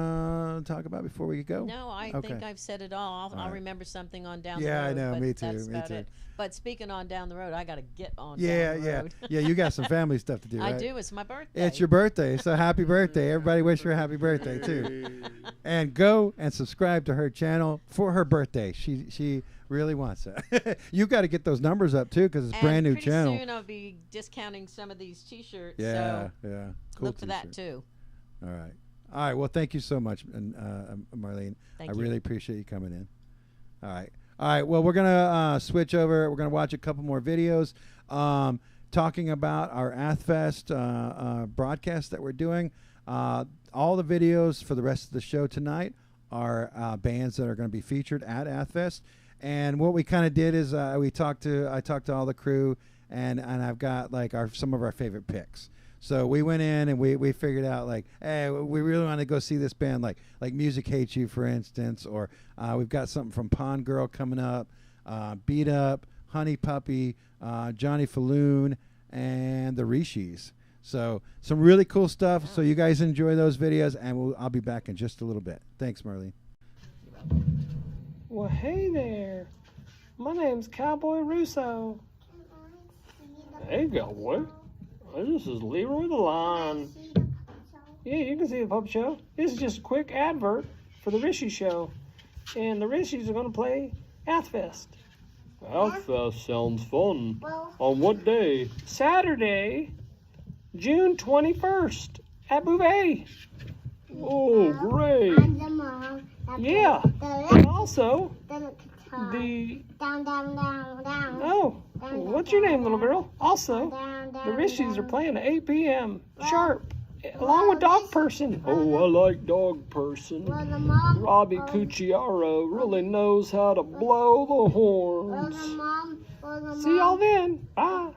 to talk about before we go? No, I think I've said it all. I'll remember something on down the road. Yeah, I know. But Me too. That's Me about too. It. But speaking on down the road, I got to get on Yeah, down the yeah, road. yeah. You got some family stuff to do. I right? do. It's my birthday. It's your birthday, so happy birthday. Everybody wish her a happy birthday, too. And go and subscribe to her channel for her birthday. She really wants it. You got to get those numbers up, too, because it's a brand new channel. Pretty soon I'll be discounting some of these T-shirts. Yeah, so yeah. Cool look for that, t-shirt. too. All right. All right. Well, thank you so much, Marlene. Thank I you. really appreciate you coming in. All right. All right. Well, we're going to switch over. We're going to watch a couple more videos talking about our AthFest broadcast that we're doing. All the videos for the rest of the show tonight our bands that are going to be featured at AthFest. And what we kind of did is I talked to all the crew, and I've got like some of our favorite picks. So we went in and we figured out like, hey, we really want to go see this band, like Music Hates You, for instance, or we've got something from Pondgorl coming up, Beat Up, Honeypuppy, Johnny Falloon, and the Rishis. So some really cool stuff. So you guys enjoy those videos, and I'll be back in just a little bit. Thanks, Marlene. Well, hey there. My name's Cowboy Russo. Hey, Cowboy. This is Leroy the Lion. Yeah, you can see the pup show. This is just a quick advert for the Rishis show. And the Rishis are going to play AthFest. AthFest sounds fun. On what day? Saturday, June 21st at Bouvet. Oh, great. Yeah. And also, Oh, what's your name, little girl? Also, the Rishis are playing at 8 p.m. sharp, along with Dog Person. Oh, I like Dog Person. Robbie Cucciaro really knows how to blow the horns. See y'all then. Bye.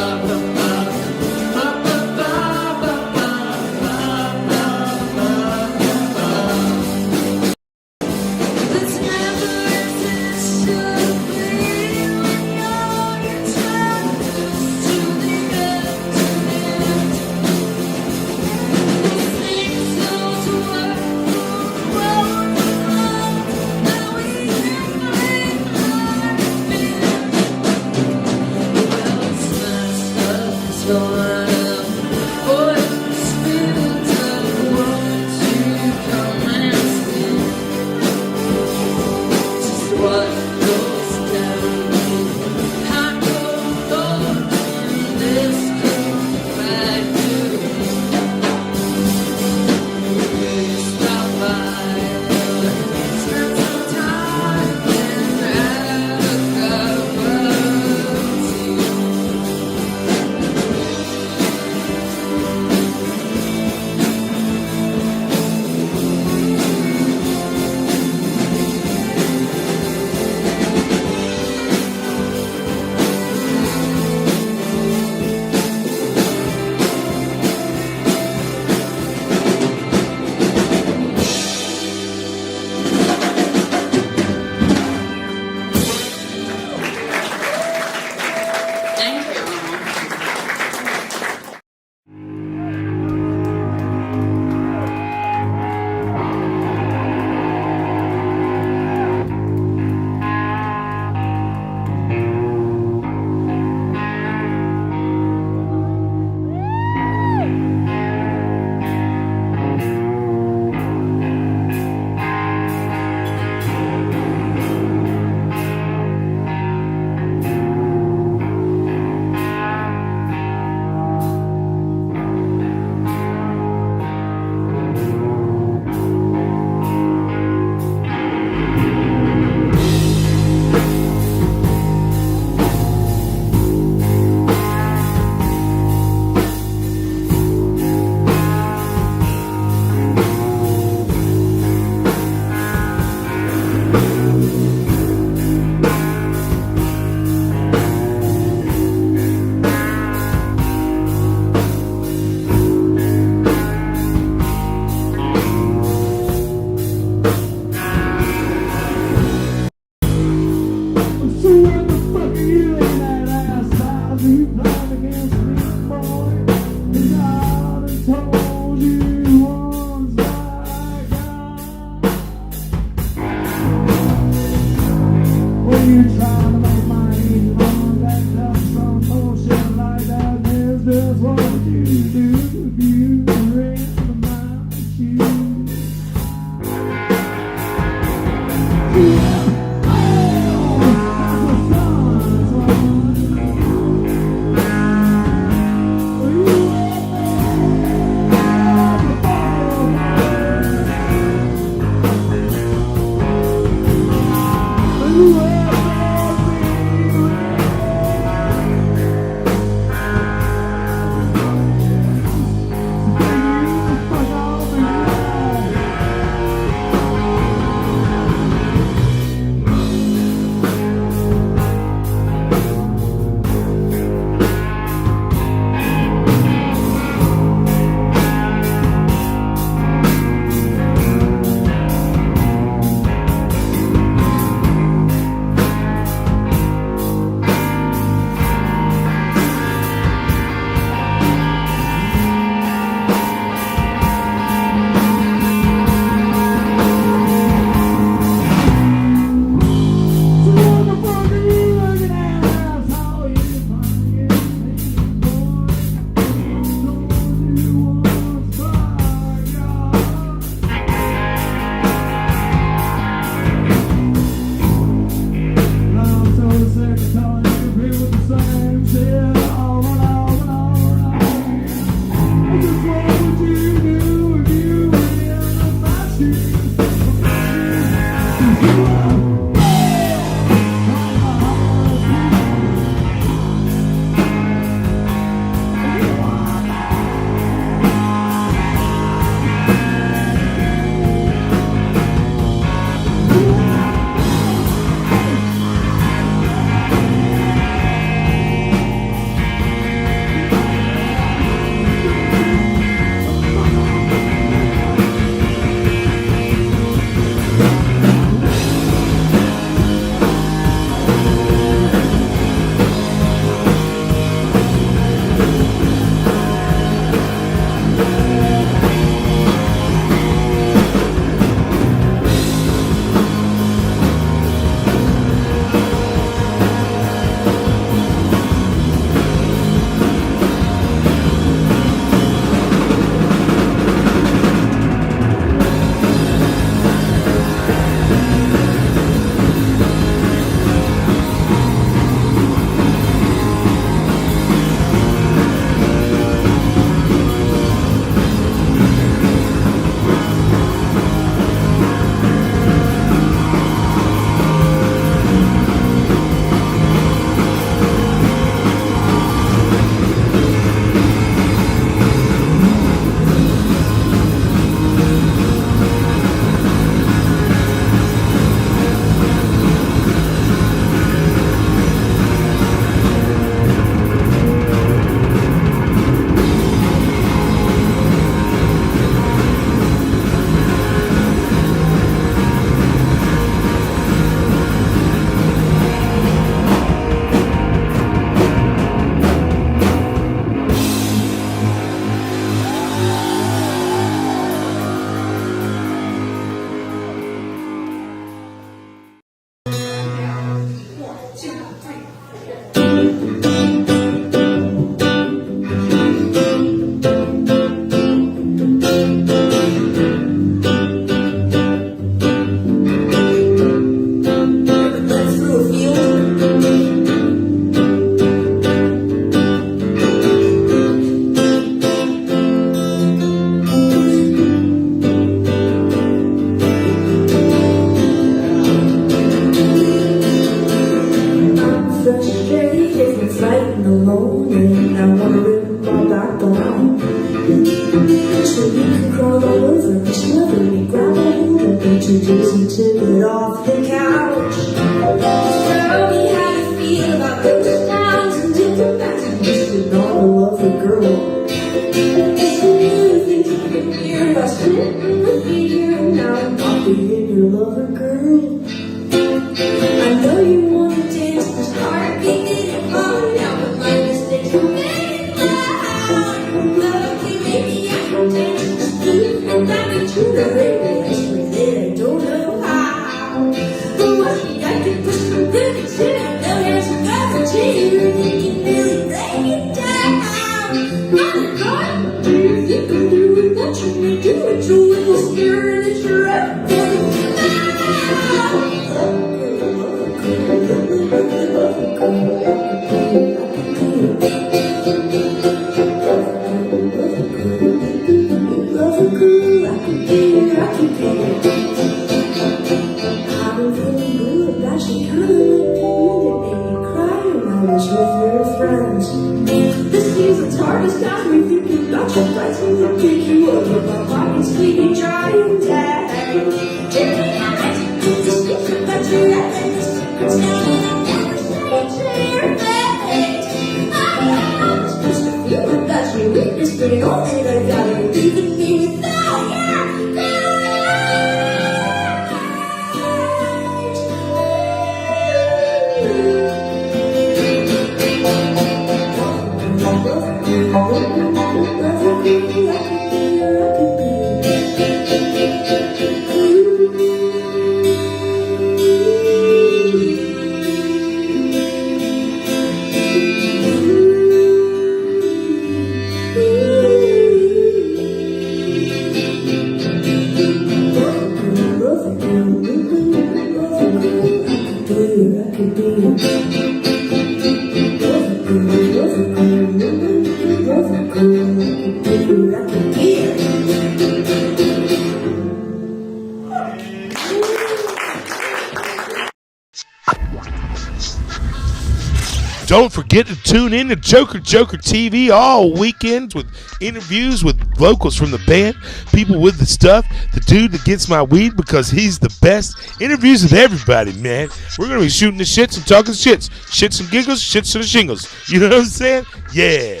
Don't forget to tune in to Joker Joker TV all weekends with interviews with vocals from the band, people with the stuff, the dude that gets my weed because he's the best, interviews with everybody, man. We're going to be shooting the shits and talking shits. Shits and giggles, shits and the shingles. You know what I'm saying? Yeah.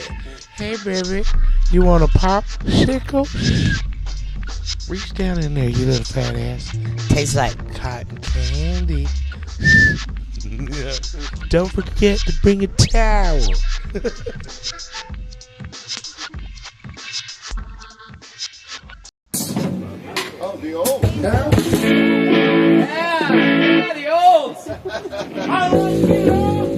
Hey, baby, you want a pop sickle? Reach down in there, you little fat ass. Tastes like cotton candy. Don't forget to bring a towel. Oh, the old. Yeah, the olds. I like the olds.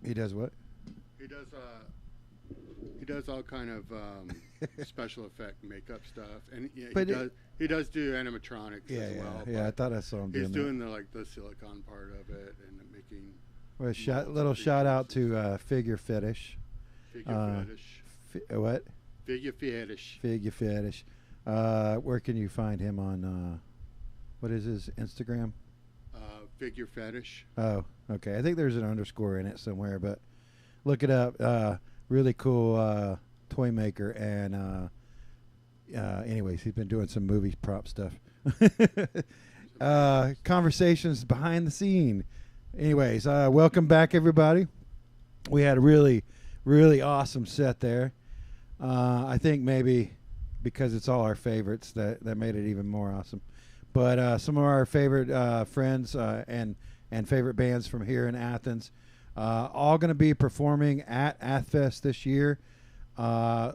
He does what? He does all kind of special effect makeup stuff, and yeah, But he does do animatronics Yeah, as yeah, well. yeah. I thought I saw him He's doing that. doing the silicon part of it and making. Well, molds little and shout out features. to Figure Fetish. Figure Fetish. What? Figure Fetish. Figure Fetish. Where can you find him on? What is his Instagram? Figure Fetish. Oh, okay. I think there's an underscore in it somewhere, but look it up. Really cool toy maker, and anyways, he's been doing some movie prop stuff. Conversations behind the scene. Anyways, welcome back, everybody. We had a really, really awesome set there. I think maybe because it's all our favorites that made it even more awesome. But some of our favorite friends and favorite bands from here in Athens, all going to be performing at AthFest this year. I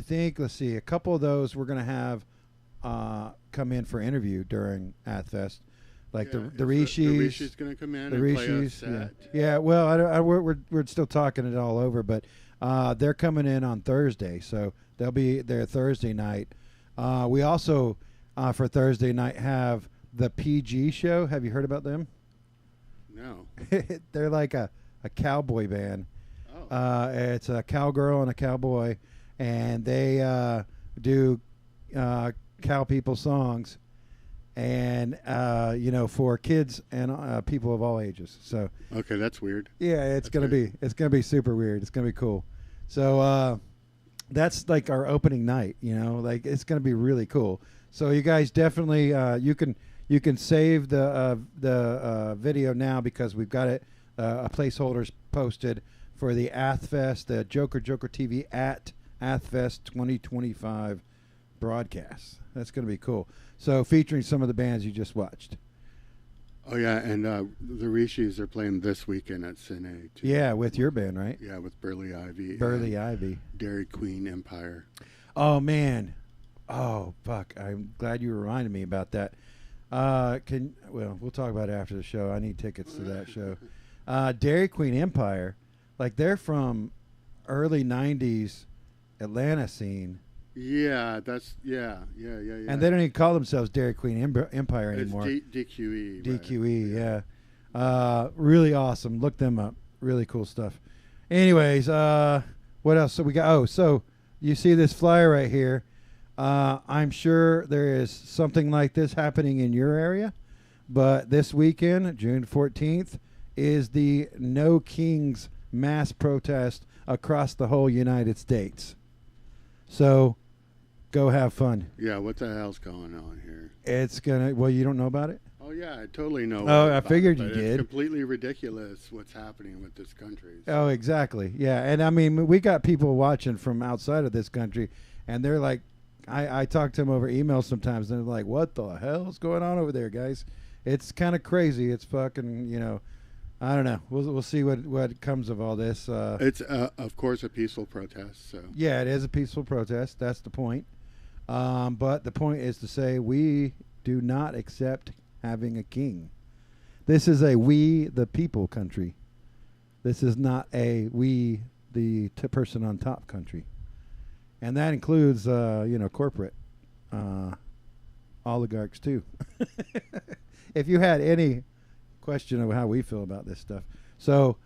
think, let's see, a couple of those we're going to have come in for interview during AthFest. Like the Rishis. The Rishis going to come in and play a set. Yeah, well, we're still talking it all over, but they're coming in on Thursday, so they'll be there Thursday night. We also, for Thursday night, have the PG show. Have you heard about them? No. They're like a cowboy band. Oh. It's a cowgirl and a cowboy, and they do cow people songs, and for kids and people of all ages. So okay, that's weird. yeah, it's gonna be super weird. It's gonna be cool. So that's like our opening night. Like it's gonna be really cool. So you guys definitely you can save the video now because we've got it a placeholders posted for the AthFest, the Joker TV at AthFest 2025 broadcast. That's going to be cool. So featuring some of the bands you just watched. Oh yeah, and the Rishis are playing this weekend at Cine too. Yeah, with your band, right? Yeah, with Burley Ivy. Burley Ivy. Dairy Queen Empire. Oh man. Oh fuck. I'm glad you reminded me about that. We'll talk about it after the show. I need tickets to that show. Dairy Queen Empire, like they're from early '90s Atlanta scene. Yeah, that's yeah. And they don't even call themselves Dairy Queen Empire anymore. It's DQE. DQE, right? Yeah. Really awesome. Look them up. Really cool stuff. Anyways, what else? So we got. Oh, so you see this flyer right here. I'm sure there is something like this happening in your area, but this weekend, June 14th, is the No Kings mass protest across the whole United States. So go have fun. Yeah, what the hell's going on here? It's gonna. Well, you don't know about it? Oh yeah, I totally know. Oh, I figured you it's did. Completely ridiculous what's happening with this country. So. Oh, exactly. Yeah, and I mean, we got people watching from outside of this country, and they're like, I talk to them over email sometimes, and they're like, "What the hell is going on over there, guys?" It's kind of crazy. It's fucking, I don't know. We'll see what comes of all this. It's of course a peaceful protest. So yeah, it is a peaceful protest. That's the point. But the point is to say we do not accept having a king. This is a we the people country. This is not a we the person on top country. And that includes, corporate oligarchs too. If you had any question of how we feel about this stuff, so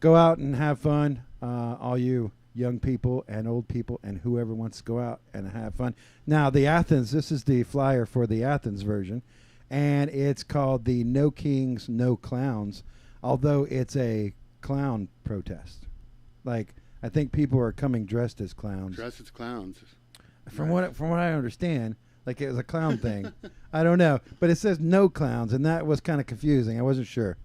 go out and have fun, all you young people and old people and whoever wants to go out and have fun. Now, the Athens, this is the flyer for the Athens version, and it's called the No Kings, No Clowns, although it's a clown protest. Like, I think people are coming dressed as clowns. Dressed as clowns. From what I understand, like it was a clown thing. I don't know, but it says no clowns, and that was kind of confusing. I wasn't sure.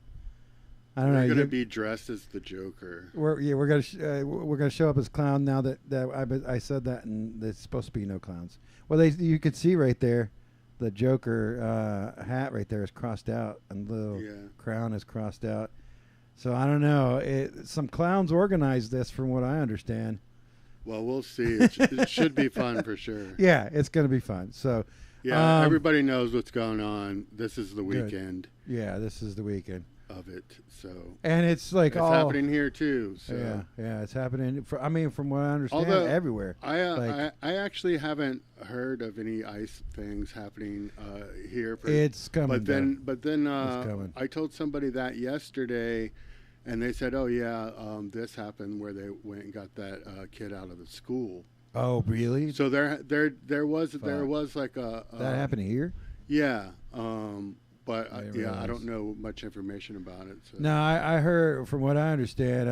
I don't know. You're gonna be dressed as the Joker. We're gonna show up as clown now that I said that, and there's supposed to be no clowns. Well, you could see right there, the Joker hat right there is crossed out, and the little crown is crossed out. So I don't know. Some clowns organized this, from what I understand. Well, we'll see. It should be fun for sure. Yeah, it's going to be fun. So yeah, everybody knows what's going on. This is the weekend. Yeah, this is the weekend. of it. So and it's like it's all happening here too. So yeah, it's happening. I mean, from what I understand, everywhere. I actually haven't heard of any ice things happening here. It's coming. But then I told somebody that yesterday, and they said, "Oh yeah, this happened where they went and got that kid out of the school." Oh really? So there was like a that happened here. Yeah. But I don't know much information about it. So. No, I heard, from what I understand,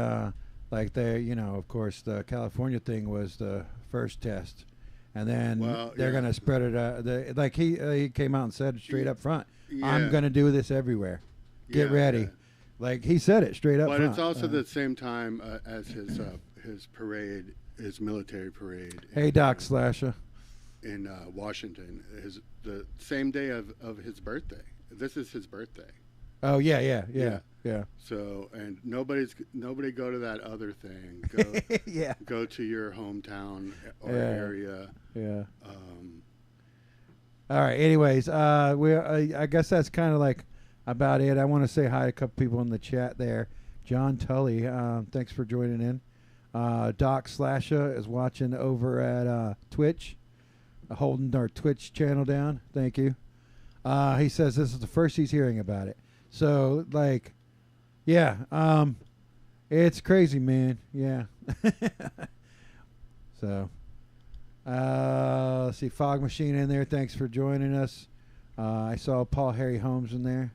like of course, the California thing was the first test, and then they're gonna spread it out. Like he came out and said it straight up front, "I'm gonna do this everywhere. Get ready." Like he said it straight up front. But it's also the same time as his parade, his military parade. Hey, Doc Slasher. In Washington, the same day of his birthday. This is his birthday. Oh yeah. So and nobody go to that other thing. Go Go to your hometown or area. Yeah. All right. Anyways, I guess that's kind of like about it. I want to say hi to a couple people in the chat there. John Tully, thanks for joining in. Doc Slasher is watching over at Twitch, holding our Twitch channel down. Thank you. He says this is the first he's hearing about it. So, like, it's crazy, man. Yeah. So, let's see. Fog Machine in there. Thanks for joining us. I saw Paul Harry Holmes in there.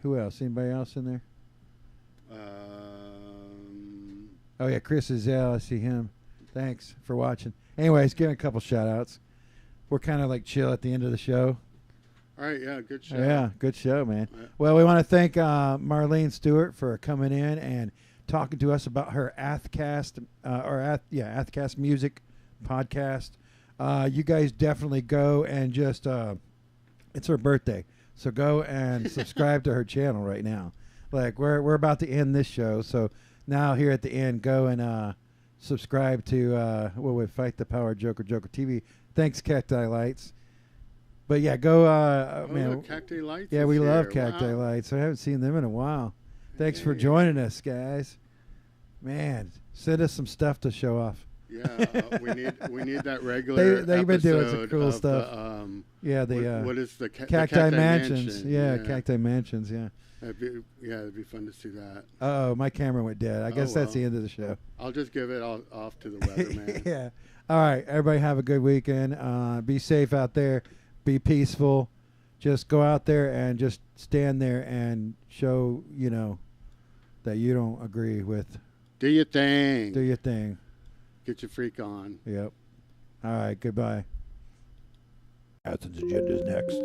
Who else? Anybody else in there? Oh, yeah. Chris Azell. I see him. Thanks for watching. Anyways, getting a couple shout outs. We're kind of like chill at the end of the show. All right, yeah, good show. Yeah, good show, man. Yeah. Well, we want to thank Marlene Stewart for coming in and talking to us about her AthCastMusic podcast. You guys definitely go and just it's her birthday, so go and subscribe to her channel right now. Like we're about to end this show, so now here at the end, go and subscribe to Fight the Power Joker TV. Thanks, Cacti Lights. But yeah, go, man. Cacti Lights. Yeah, we love Cacti Lights. I haven't seen them in a while. Thanks for joining us, guys. Man, send us some stuff to show off. Yeah, we need that regular. They've been doing some cool stuff. What is the Cacti Mansions? Yeah, Cacti Mansions. Yeah. It'd be fun to see that. Oh, my camera went dead. I guess that's the end of the show. I'll just give it off to the weatherman. Yeah. All right, everybody have a good weekend. Be safe out there. Be peaceful. Just go out there and just stand there and show, that you don't agree with. Do your thing. Do your thing. Get your freak on. Yep. All right, goodbye. Athens Agenda's next.